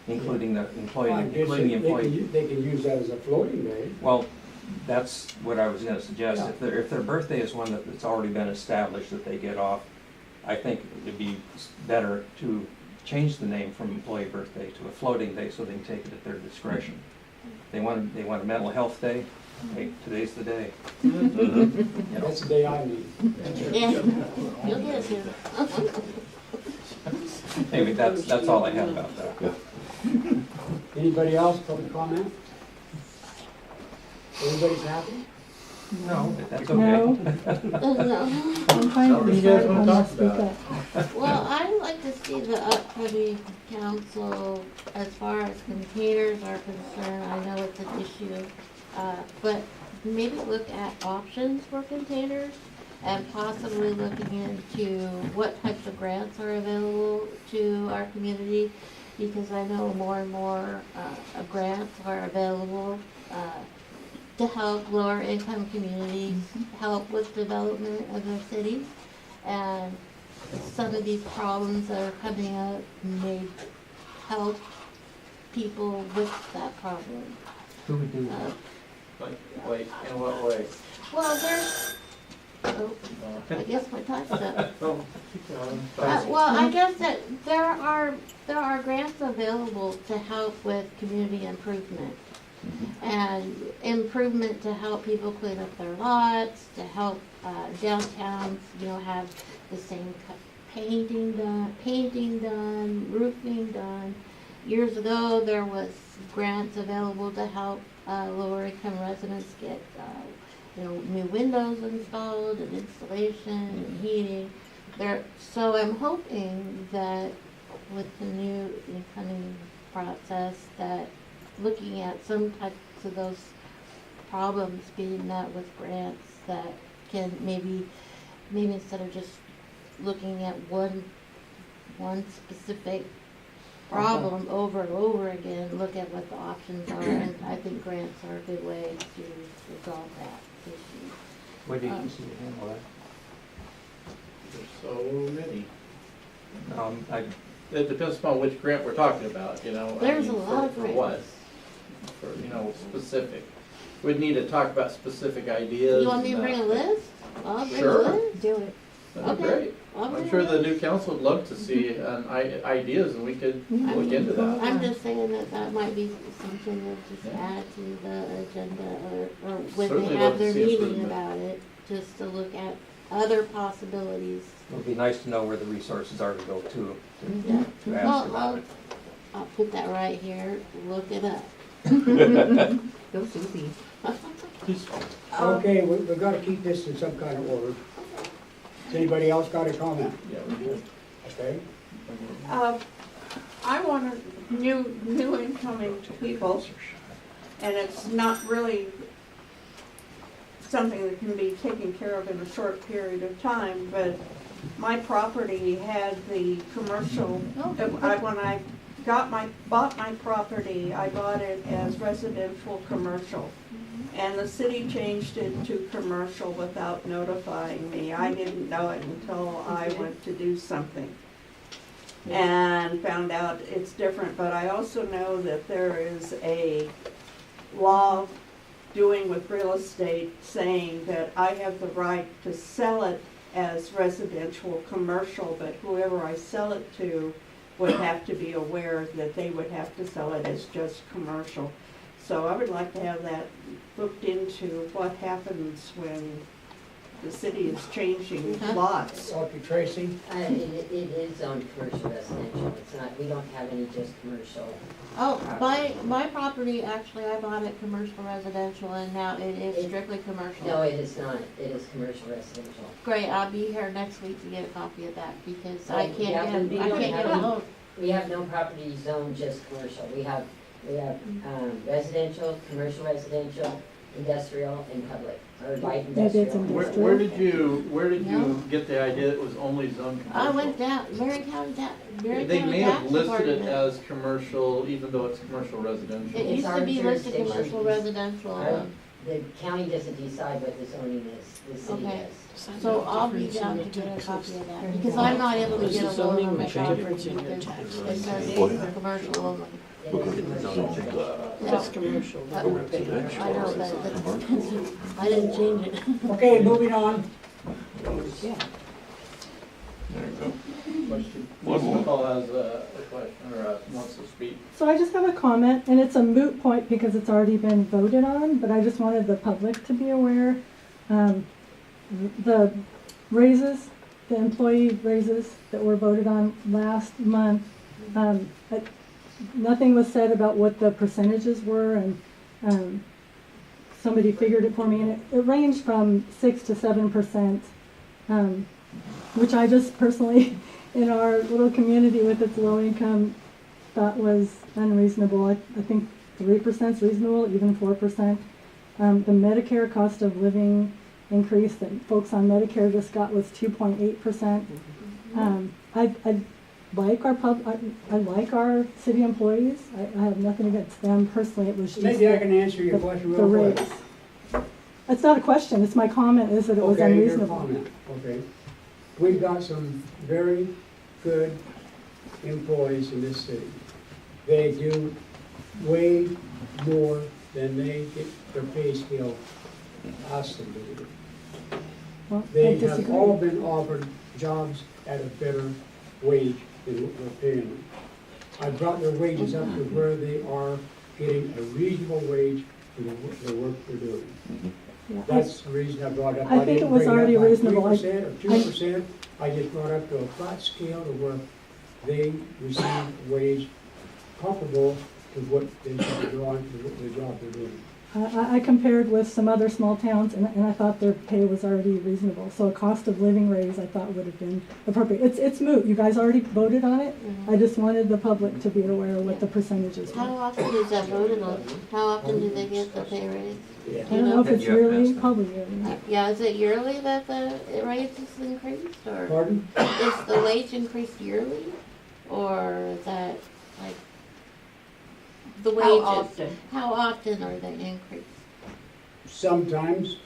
Including the employee, I guess including the employee? they can use that as a floating day. Well, that's what I was gonna suggest. Yeah. If their birthday is one that's already been established that they get off, I think it'd be better to change the name from employee birthday to a floating day so they can take it at their discretion. They want a mental health day, hey, today's the day. You know. That's the day I need. Yeah, you'll get it here. Anyway, that's all I have about that. Anybody else, public comment? Everybody's happy? No, that's No. okay. No. I'm fine What do with you guys that, wanna I'll talk speak about? up. Well, I'd like to see the upcoming council, as far as containers are concerned, I know it's an issue, but maybe look at options for containers and possibly looking into what types of grants are available to our community, because I know more and more grants are available to help lower income communities, help with development of their cities. And some of these problems that are coming up may help people with that problem. Who would do Like, in what way? Well, there's, I guess my time's up. Oh, Well, I guess that there are grants available to help with community improvement. And improvement to help people clean up their lots, to help downtowns, have the same painting done, roofing done. Years ago, there was grants available to help lower income residents get new windows installed and installation and heating. So I'm hoping that with the new incoming process, that looking at some types of those problems being met with grants that can maybe instead of just looking at one specific problem over and over again, look at what the options are, and I think grants are a good way to resolve that issue. What do you see to handle There's so many. that? It depends upon which grant we're talking about, There's a lot of for what? grants. For, specific. We'd need to talk about specific ideas. You want me to bring a list? I'll bring a Sure. list. Do it. That'd be Okay. great. I'll bring I'm a sure the list. new council would love to see ideas, and we could look into that. I'm just saying that might be something to just add to the agenda, or when Certainly they love have to their see meeting improvement. about it, just to look at other possibilities. It would be nice to know where the resources are to go to Yeah. ask Well, about it. I'll put that right here, look it up. Go Susie. Okay, we've got to keep this in some kind of order. Has anybody else got a comment? Yeah, we do. Okay? I want new incoming people, and it's not really something that can be taken care of in a short period of time, but my property had the commercial, when I bought my property, I bought it as residential commercial. And the city changed it to commercial without notifying me. I didn't know it until I went to do something and found out it's different. But I also know that there is a law doing with real estate saying that I have the right to sell it as residential commercial, but whoever I sell it to would have to be aware that they would have to sell it as just commercial. So I would like to have that looked into, what happens when the city is changing lots. Okay, Tracy? It is on commercial residential, it's not, we don't have any just commercial. Oh, my property, actually, I bought it commercial residential, and now it is strictly commercial. No, it is not, it is commercial residential. Great, I'll be here next week to get a copy of that, because I Right, can't yeah, get, we I don't can't have get a any- loan. We have no property zone just commercial, we have residential, commercial residential, industrial, and public, or light Maybe it's industrial. Where did you No. get the idea it was only zoned commercial? I went down, Marion County They may have Tax listed it Department. as commercial, even though it's commercial residential. It used our to be listed jurisdiction. commercial residential, The county doesn't decide what the zoning is, the city Okay. does. so I'll be down to get a copy of that, because I'm not able to get a loan on my property, because it says it's commercial only. It is commercial. That's commercial. I know, but that's expensive. I didn't change it. Okay, moving on. Question. One more. Nicole has a question, or wants to speak. So I just have a comment, and it's a moot point because it's already been voted on, but I just wanted the public to be aware. The raises, the employee raises that were voted on last month, nothing was said about what the percentages were, and somebody figured it for me, and it ranged from 6 to 7%, which I just personally, in our little community with its low income, thought was unreasonable. I think 3% is reasonable, even 4%. The Medicare cost of living increase that folks on Medicare just got was 2.8%. I like I like our city employees. I have nothing against them personally. It was just Maybe I can answer your question the real quick. rates. It's not a question. It's my comment. Is that it was Okay, your unreasonable. comment. Okay. We've got some very good employees in this city. They do way more than they get their pay scale asks them to do. Well, I They have disagree. all been offered jobs at a better wage than what we're paying them. I brought their wages up to where they are getting a reasonable wage for the work they're doing. Yeah, That's the reason I brought it up. I think it was already reasonable. 3% or 2%. I just brought up to a flat scale to where they receive a wage comparable to what they should be drawing for the job they're doing. I compared with some other small towns, and I thought their pay was already reasonable. So a cost of living raise, I thought would have been appropriate. It's moot. You guys already voted on it. I just wanted the public to be aware of what the percentages were. How often is that voted on? How often do they get the pay raise? I don't know if it's yearly, probably yearly. Yeah, is it yearly that the raise is increased, or Pardon? is the wage increased yearly? Or is that like the wages? How often? How often are they increased? Sometimes,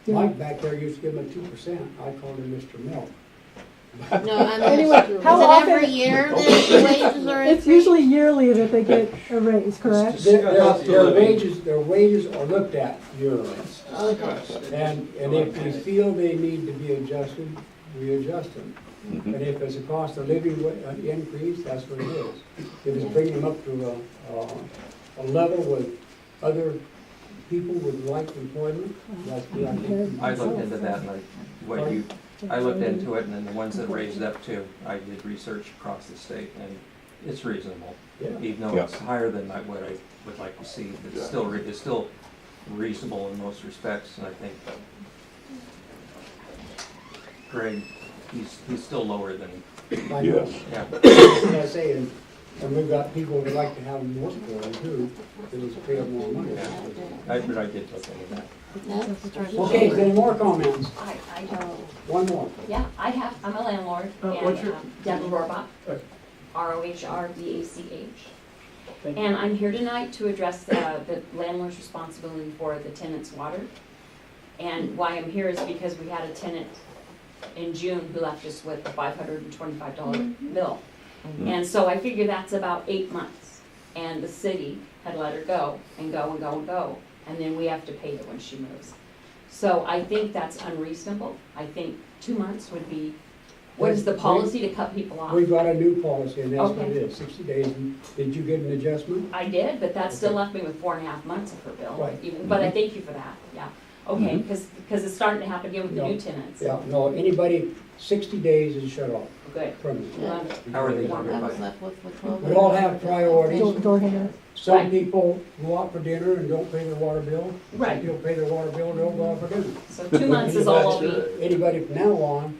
Yeah. Mike back there used to give them a 2%. I called him Mr. Milk. No, I mean, Anyway, is it how often- every year that the wages are increased? It's usually yearly that they get a raise, correct? Their wages are looked at yearly. Okay. And if we feel they need to be adjusted, we adjust them. And if it's a cost of living increase, that's what it is. If it's bringing them up to a level with other people with like employment, that's what I think. I looked into that, and I looked into it, and then the ones that raised up to, I did research across the state, and it's reasonable. Yeah. Even though Yeah. it's higher than what I would like to see, it's still reasonable in most respects, and I think Greg, he's still lower than, I know. Yes. yeah. Like I say, and we've got people that like to have them work for them too, that is pay them more money. But I did look into that. Okay, any more comments? I don't, One more. yeah, I'm a landlord, what's your- and Deborah Rohrbach, Okay. ROHRBACH. Thank you. And I'm here tonight to address the landlord's responsibility for the tenant's water. And why I'm here is because we had a tenant in June who left us with a $525 bill. And so I figure that's about 8 months. And the city had let her go and go and go and go. And then we have to pay her when she moves. So I think that's unreasonable. I think 2 months would be, what is the policy to cut people off? We've got a new policy, and that's what it Okay. is, 60 days. Did you get an adjustment? I did, but that still left me with 4.5 months of her bill. Right. But I thank you for that, yeah. Okay, because it's starting to happen again with the new tenants. Yeah, no, anybody, 60 days is shut off Good. from it. Yeah. How are they I was notified? left with 12. We all have priorities. Door hanger. Some Right. people go out for dinner and don't pay their water bill. Right. Some people pay their water bill and don't go out for dinner. So 2 months is all I'll be. Anybody from now on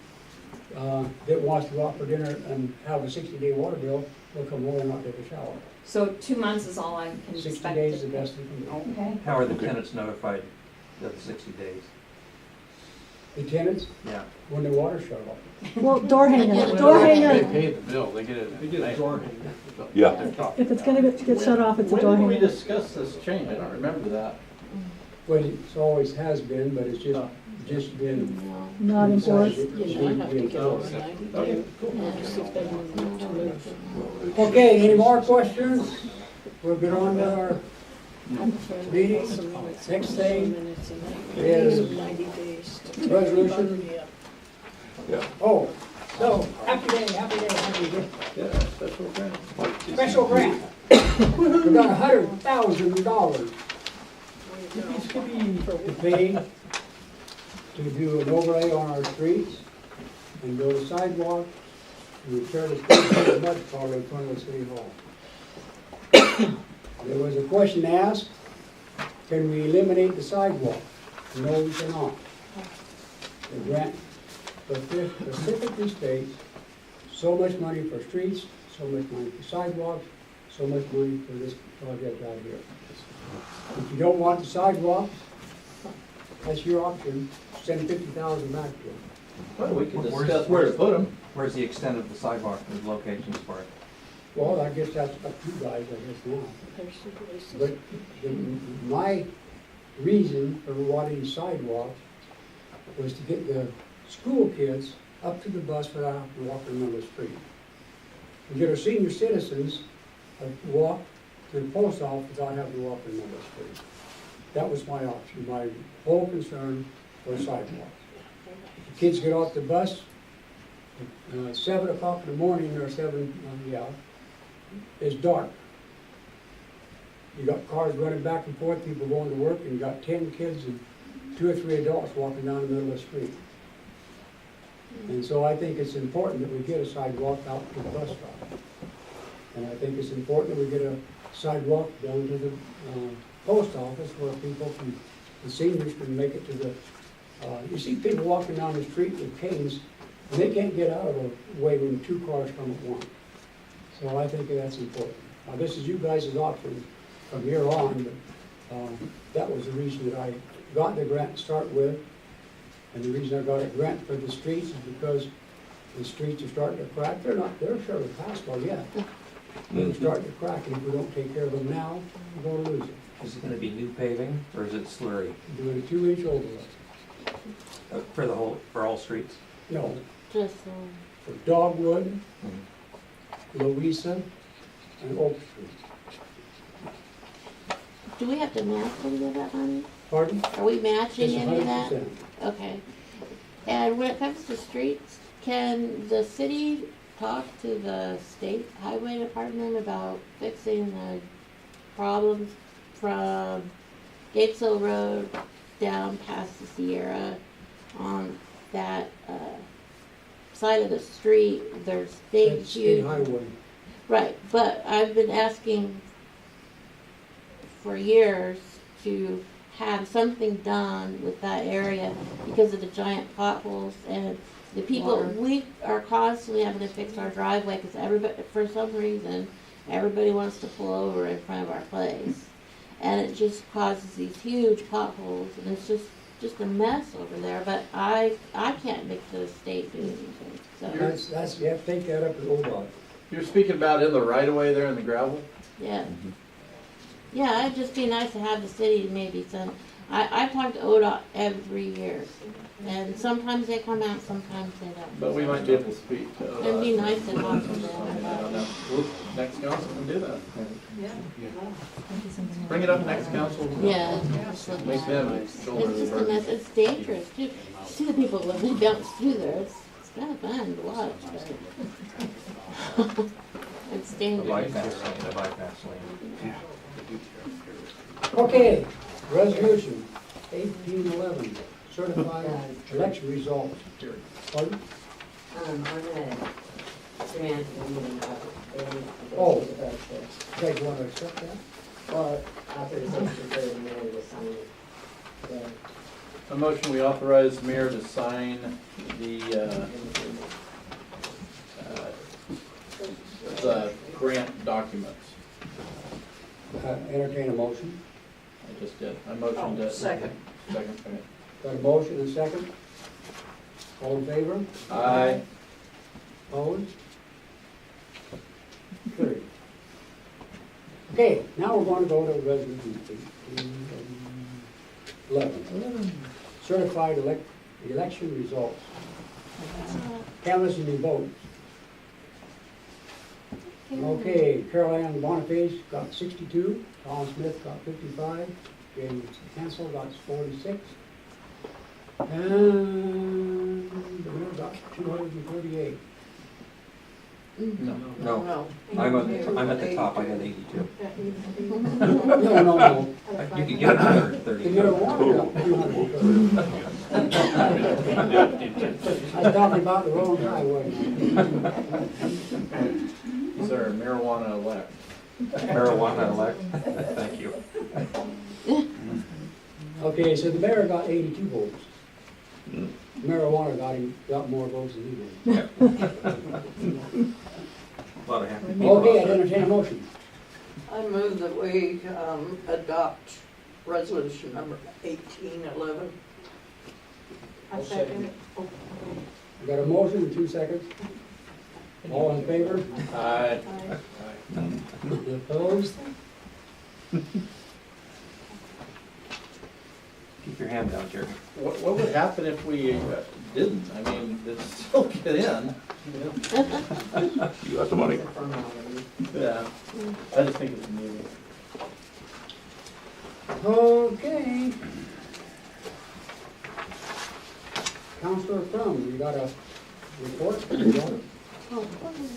that wants to go out for dinner and have a 60-day water bill, will come home and not take a shower. So 2 months is all I can expect. 60 days is to the pay. best they can do. Okay. How are the tenants notified of the 60 days? The tenants, Yeah. when the water shut off. Well, door hanger, They door They hanger, pay the bill, they get it. They get a door hanger. Yeah. if it's gonna get shut off, it's a door When did we hanger. discuss this change? I don't remember that. Well, it's always has been, but it's just been. Not enforced. Okay, cool. Okay, any more questions? We'll get on with our meeting. Next thing is resolution. Yeah. Oh, so, happy day, happy day, happy day. Yeah, special grant. Special grant. We got $100,000 to pay to do an overlay on our streets and build a sidewalk and repair the street mud pile in front of the city hall. There was a question asked, can we eliminate the sidewalk? No, we cannot. The grant specifically states so much money for streets, so much money for sidewalks, so much money for this project out here. If you don't want the sidewalks, that's your option, send 50,000 back to them. Well, we can discuss where to put them. Where's the extent of the sidewalk, the locations for it? Well, I guess that's up to you guys, I guess now. But my reason for wanting sidewalks was to get the school kids up to the bus without having to walk another street. And get our senior citizens to walk to the post office without having to walk another street. That was my option, my whole concern was sidewalks. The kids get off the bus at 7 o'clock in the morning, or 7, it's dark. You got cars running back and forth, people going to work, and you got 10 kids and 2 or 3 adults walking down the middle of the street. And so I think it's important that we get a sidewalk out to the bus stop. And I think it's important that we get a sidewalk down to the post office where people can, the seniors can make it to the, you see people walking down the street with canes, and they can't get out of the way when 2 cars come at once. So I think that's important. Now, this is you guys' option from here on, but that was the reason that I got the grant to start with. And the reason I got a grant for the streets is because the streets are starting to crack. They're sure passable yet. They're starting to crack, and if we don't take care of them now, we're going to lose it. Is it gonna be new paving, or is it slurry? Doing a 2-inch overlay. For all streets? No, Just, for Dogwood, Louisa, and Oak Street. do we have to match any of that money? Pardon? Are we matching It's any of that? 100%. Okay. And when it comes to streets, can the city talk to the state highway department about fixing the problems from Gatesville Road down past the Sierra on that side of the street? There's big, That's state huge. highway. Right, but I've been asking for years to have something done with that area because of the giant potholes and the people, Water. we are constantly having to fix our driveway because everybody, for some reason, everybody wants to pull over in front of our place. And it just causes these huge potholes and it's just a mess over there, but I can't make the state do anything, so, That's, you have to take that up with ODOT. You're speaking about in the right of way there in the gravel? yeah. Yeah, it'd just be nice to have the city maybe send, I talk to ODOT every year, and sometimes they come out, sometimes they don't. But we might be able to speak to It'd be nice to talk to I them. don't know. Next council can do that. Yeah. Bring it up next council. Yeah. Make them shoulder It's the just a mess, burden. it's dangerous too. See the people when they bounce through there, it's kind of fun to watch, but it's The dangerous. bypass lane. Okay, resolution 1811, certified election results. Pardon? On the grant, Oh. You guys want to accept that? or authorization for the mayor to sign the A motion, we authorize the mayor to sign the grant documents. Entertain a motion. I just did. I motioned it. Second. Second, okay. Got a motion and a second? All in favor? Aye. Opposed? Carried. Okay, now we're going to go to resolution 1811. Certified election results. Canvassing your votes. Okay, Carol Ann Boniface got 62, Tom Smith got 55, James Hansel got 46, and the mayor got 238. No, No. I'm at the top, I got 82. No. You could get another The 30. marijuana got 230. I was talking about the wrong guy, wasn't I? These are marijuana elect. Marijuana elect, thank you. Okay, so the mayor got 82 votes. Marijuana got more votes than he did. A lot of happy people Okay, out I'd there. entertain a motion. I move that we adopt resolution number 1811. I second it. We got a motion in 2 seconds. All in favor? Aye. Opposed? Keep your hand down, Jerry. What would happen if we didn't? I mean, it'd still get in. You got the money. Yeah. I just think it's amusing. Okay. Counselor Crum, you got a report?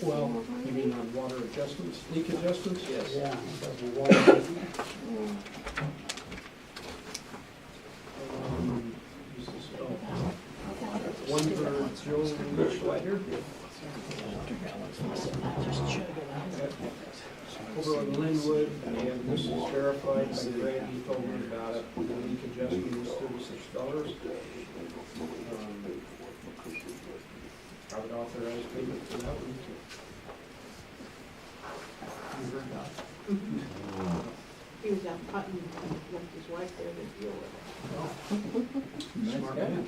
Well, you mean on water adjustments, leak adjustments? Yes. Yeah, that's a water adjustment. This is, one for Joe Schleider. Over on Linwood, and this is verified by Greg, he told me about it, the leak adjustment was $36. I would authorize payment for that one too. You heard that? He was out hunting and left his wife there to deal with it. Smart man.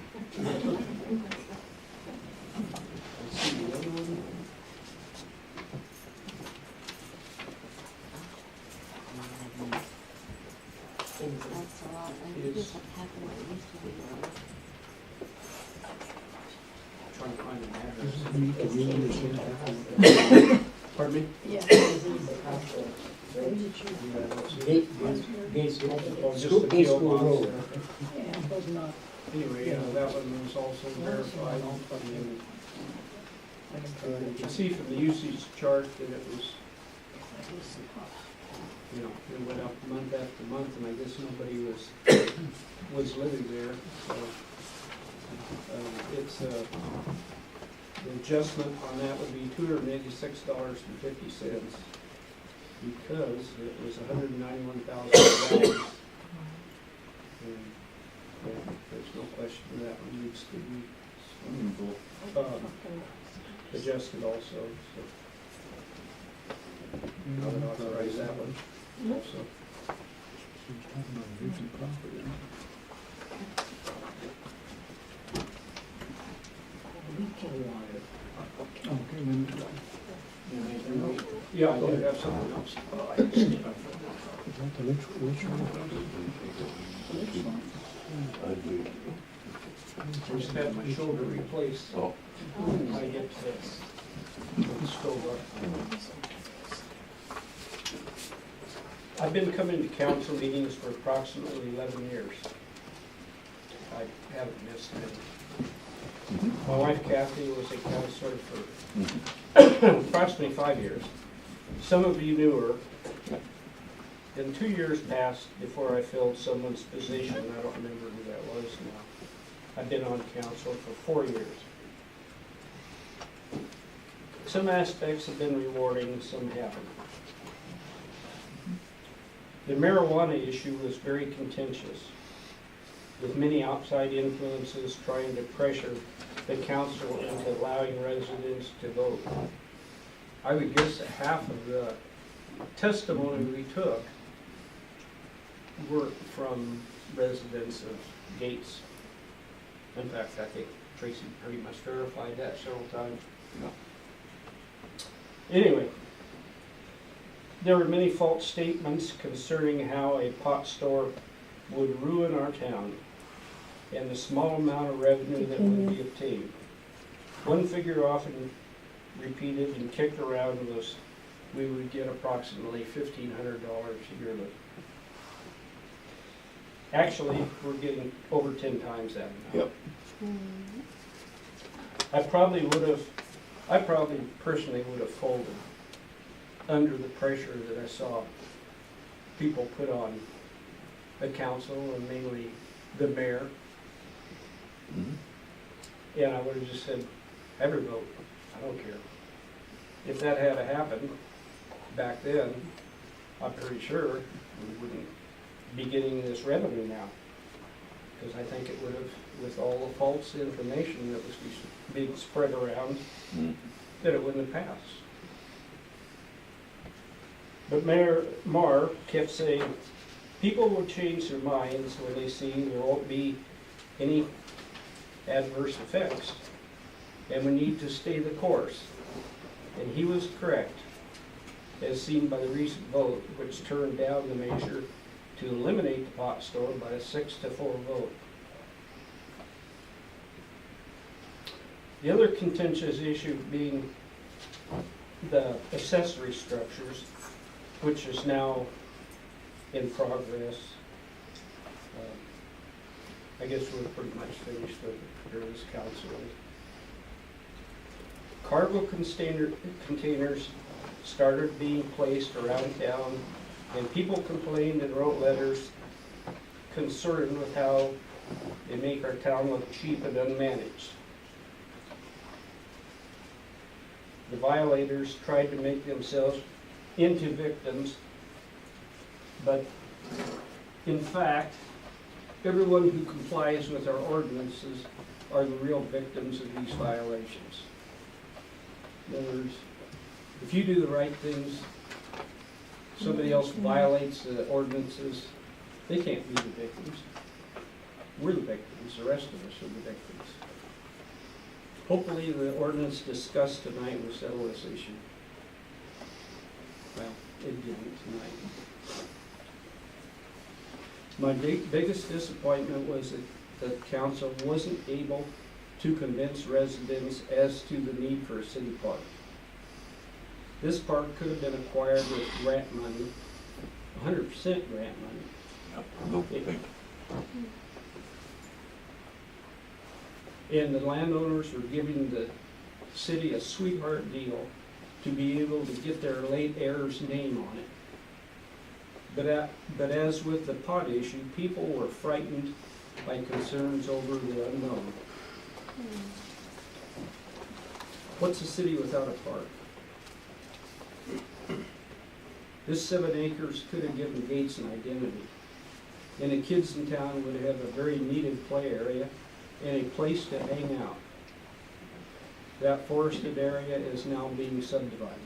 Let's see, the other one. Is trying to find an address. Pardon me? Yeah. Gates, Oh, just the Gates PO School box Road. there. Anyway, that one was also verified. And, you can see from the usage chart that it was, you know, it went up month after month, and I guess nobody was living there, so. It's, the adjustment on that would be $286.50, because it was $191,000. And there's no question that one needs to be adjusted also, so. I would authorize that one also. Yeah, I do have something else. I just had my shoulder replaced. Oh. I hit the stove up. I've been coming to council meetings for approximately 11 years. I haven't missed any. My wife Kathy was a counselor for approximately 5 years. Some of you knew her. Then 2 years passed before I filled someone's position. I don't remember who that was now. I've been on council for 4 years. Some aspects have been rewarding, some haven't. The marijuana issue was very contentious, with many outside influences trying to pressure the council into allowing residents to vote. I would guess that half of the testimony we took were from residents of Gates. In fact, I think Tracy pretty much verified that several times. Anyway, there were many false statements concerning how a pot store would ruin our town and the small amount of revenue that would be obtained. One figure often repeated and kicked around was we would get approximately $1,500 yearly. Actually, we're getting over 10 times that amount. Yep. I probably personally would have folded under the pressure that I saw people put on the council and mainly the mayor. And I would have just said, have your vote, I don't care. If that had happened back then, I'm pretty sure we wouldn't be getting this revenue now. Because I think it would have, with all the false information that was being spread around, that it wouldn't have passed. But Mayor Marr kept saying, people will change their minds when they see there won't be any adverse effects, and we need to stay the course. And he was correct, as seen by the recent vote, which turned down the measure to eliminate the pot store by a 6-4 vote. The other contentious issue being the accessory structures, which is now in progress. I guess we're pretty much finished with it, or this council is. Cargo containers started being placed around town, and people complained and wrote letters concerned with how they make our town look cheap and unmanaged. The violators tried to make themselves into victims, but in fact, everyone who complies with our ordinances are the real victims of these violations. In other words, if you do the right things, somebody else violates the ordinances, they can't be the victims. We're the victims, the rest of us are the victims. Hopefully the ordinance discussed tonight will settle this issue. Well, it didn't tonight. My biggest disappointment was that the council wasn't able to convince residents as to the need for a city park. This park could have been acquired with grant money, 100% grant money. No, thank you. And the landowners were giving the city a sweetheart deal to be able to get their late heir's name on it. But as with the pot issue, people were frightened by concerns over the unknown. What's a city without a park? This 7 acres could have given Gates an identity, and the kids in town would have a very needed play area and a place to hang out. That forested area is now being subdivided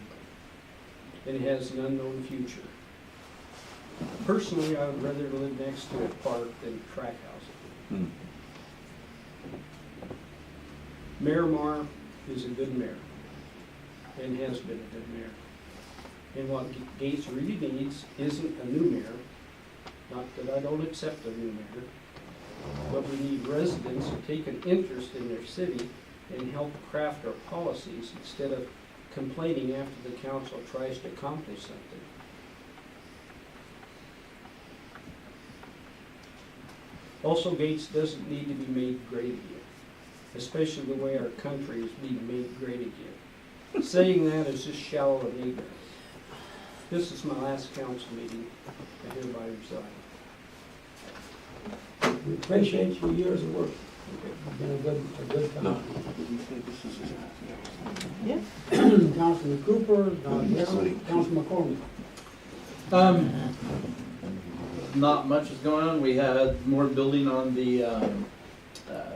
and has an unknown future. Personally, I would rather live next to a park than a track house. Mayor Marr is a good mayor and has been a good mayor. And what Gates really needs isn't a new mayor, not that I don't accept a new mayor, but we need residents who take an interest in their city and help craft our policies instead of complaining after the council tries to accomplish something. Also, Gates doesn't need to be made great again, especially the way our country is being made great again. Saying that is just shallow and ignorant. This is my last council meeting. I hereby resign. We appreciate your years of work. It's been a good time. Yeah. Councilman Cooper, Councilman McCormick. Not much is going on. We had more building on the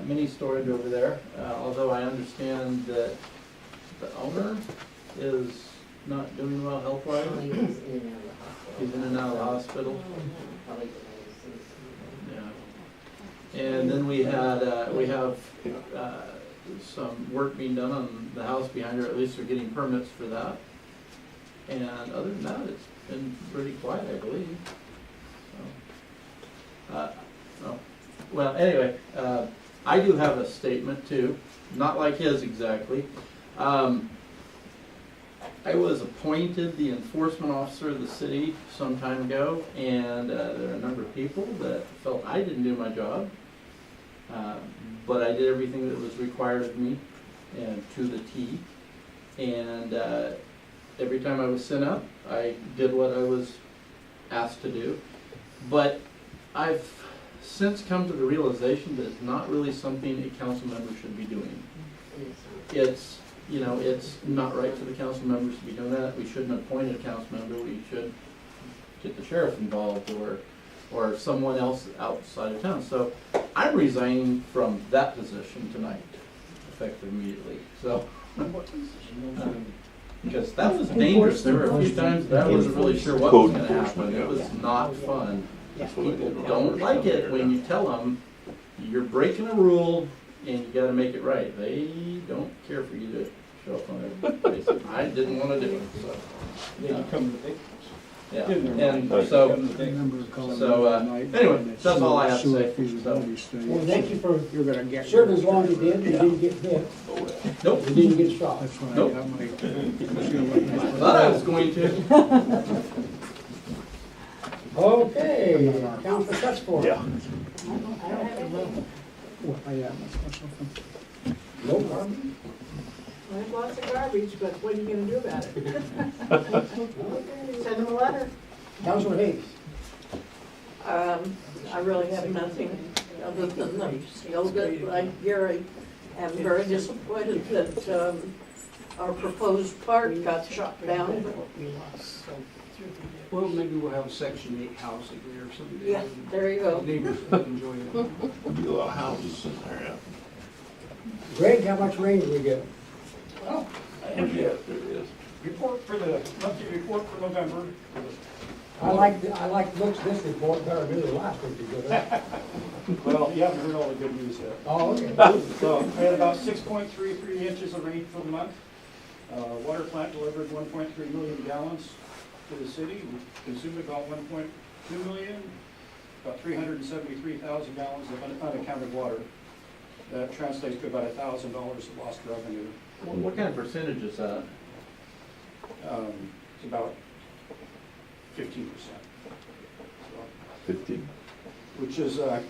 mini storage over there, although I understand that the owner is not doing well health-wise. He's in and out of the hospital. Yeah. And then we have some work being done on the house behind her. At least we're getting permits for that. And other than that, it's been pretty quiet, I believe. So, well, anyway, I do have a statement too, not like his exactly. I was appointed the enforcement officer of the city some time ago, and there are a number of people that felt I didn't do my job, but I did everything that was required of me, and to the T. And every time I was sent up, I did what I was asked to do. But I've since come to the realization that it's not really something a council member should be doing. It's, you know, it's not right for the council members to be doing that. We shouldn't appoint a council member. We should get the sheriff involved or someone else outside of town. So I'm resigning from that position tonight, effective immediately. So Because that was dangerous. There were a few times that I wasn't really sure what was gonna happen. It was not fun. People don't like it when you tell them you're breaking a rule and you gotta make it right. They don't care for you to show up on their basis. I didn't wanna do it, so. They become the victims. Yeah, and so, anyway, that's all I have to say. So, Well, thank you for You're gonna get. serving as long as you did, you didn't get bit, nope, you didn't get shot. That's when I Nope. got my. thought I was going to. Okay, Councilor Cutsford. Yeah. I have my special thing. No problem. I have lots of garbage, but what are you gonna do about it? Okay. Send them a letter. Councilor Hayes. I really have nothing other than the yoga, like Gary. I'm very disappointed that, our proposed park got shot down. Well, maybe we'll have a Section 8 housing there someday. Yeah, there you go. Neighbors will enjoy it. There'll be a lot of houses in there, yeah. Greg, how much rain did we get? Well, Yeah, there is. report for the, monthly report for November. I like looks this report better than the last one you did. Well, you haven't heard all the good news yet. Oh, okay. So, we had about 6.33 inches of rain for the month. Water plant delivered 1.3 million gallons to the city. We consumed about 1.2 million, about 373,000 gallons of unaccounted water. That translates to about $1,000 of lost revenue. What kind of percentage is that? It's about 15%. 15. Which is, the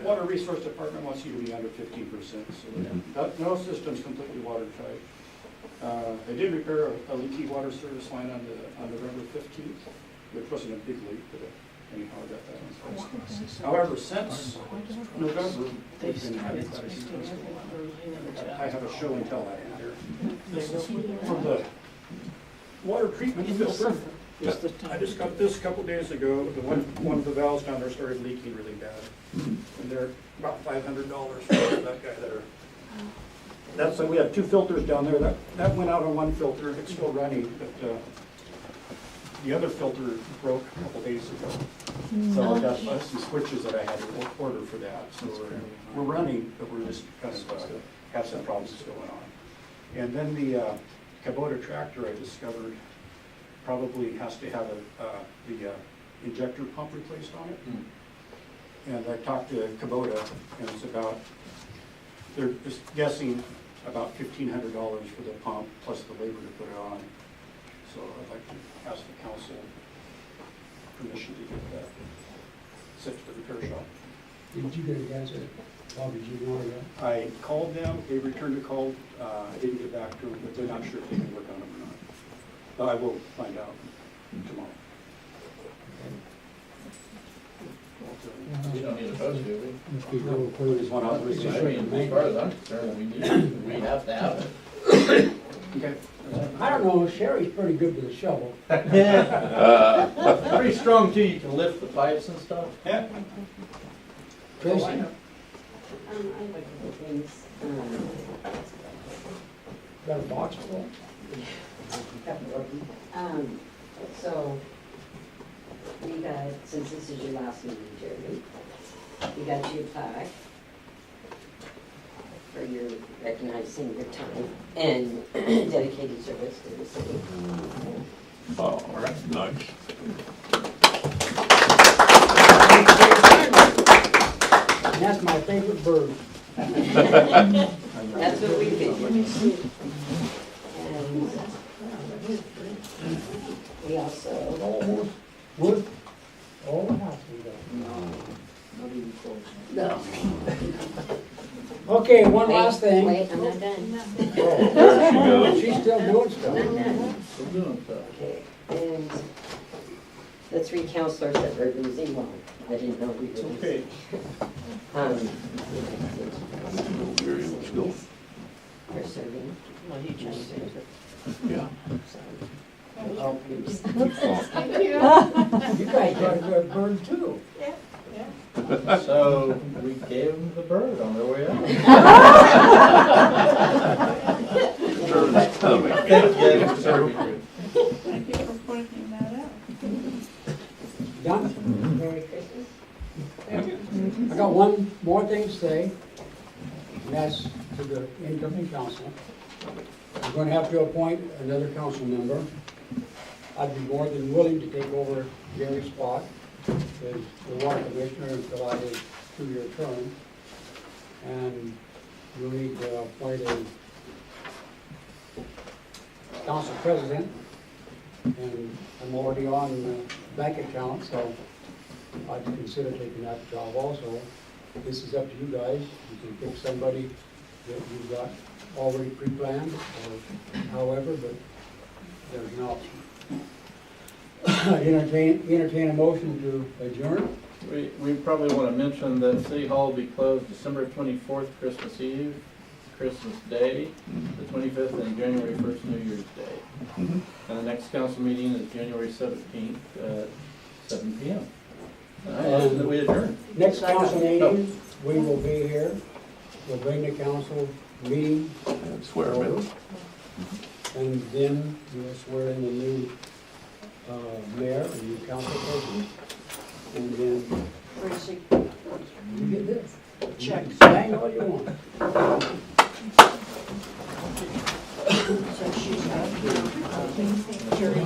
Water Resource Department wants you to be under 15%, so no system's completely watertight. They did repair a leaky water service line on November 15th, which wasn't a big leak, but anyhow, I got that one fixed. However, since November, they've been having quite a few things going on. I have a show and tell item here. This is from the water treatment filter. I just got this a couple days ago. One of the valves down there started leaking really bad. And they're about $500 for that guy there. That's, we have two filters down there. That went out on one filter. It's still running, but the other filter broke a couple days ago. So I got some switches that I had to order for that. So we're running, but we're just kind of have some problems going on. And then the Kubota tractor I discovered probably has to have the injector pump replaced on it. And I talked to Kubota, and it's about, they're just guessing about $1,500 for the pump plus the labor to put it on. So I'd like to ask the council permission to get that sent to the repair shop. Did you get a answer? Bob, did you want to? I called them, they returned the call, I didn't get back to them, but they're not sure if they can work on them or not. But I will find out tomorrow. We don't need a vote, do we? There's one I authorization. mean, as far as I'm concerned, we have to have it. Okay. I don't know, Sherry's pretty good with a shovel. Pretty strong too, you can lift the pipes and stuff. Yeah. Tracy, got a box full? So, we got, since this is your last meeting, Jeremy, we got you a plaque for your recognizing your time and dedicated service to the city. Oh, all right, nice. And that's my favorite bird. That's what we figured. And we also, Almost wood, all the house we got. no. Okay, one last thing. Wait, I'm not done. Oh, she's still doing stuff. Not done. Still doing stuff. Okay, and the three councilors that we're losing, well, I didn't know we were losing. Okay. Still, They're serving. Well, you just said it. yeah. Oh, please. You guys got a good bird too. So we gave them the bird on their way out. Sure, that's coming. Thank you, Mr. Secretary. Thank you for pointing that out. Done? Merry Christmas. I got one more thing to say, and that's to the incoming council. We're going to have to appoint another council member. I'd be more than willing to take over Gary's spot as the water commissioner until I his 2-year term. And you'll need to appoint a council president. And I'm already on the bank account, so I'd consider taking that job also. This is up to you guys. You can pick somebody that you've got already pre-planned or however, but there's an option. Entertain a motion to adjourn. We probably want to mention that City Hall will be closed December 24th, Christmas Eve, Christmas Day, the 25th, and January 1st, New Year's Day. And the next council meeting is January 17th at 7 p.m. And we adjourn. Next council meeting, we will be here. We'll bring the council meeting And swear him in. and then we'll swear in the new mayor and new council person. And then you get this. Check. Hang all you want. So she's got, jury.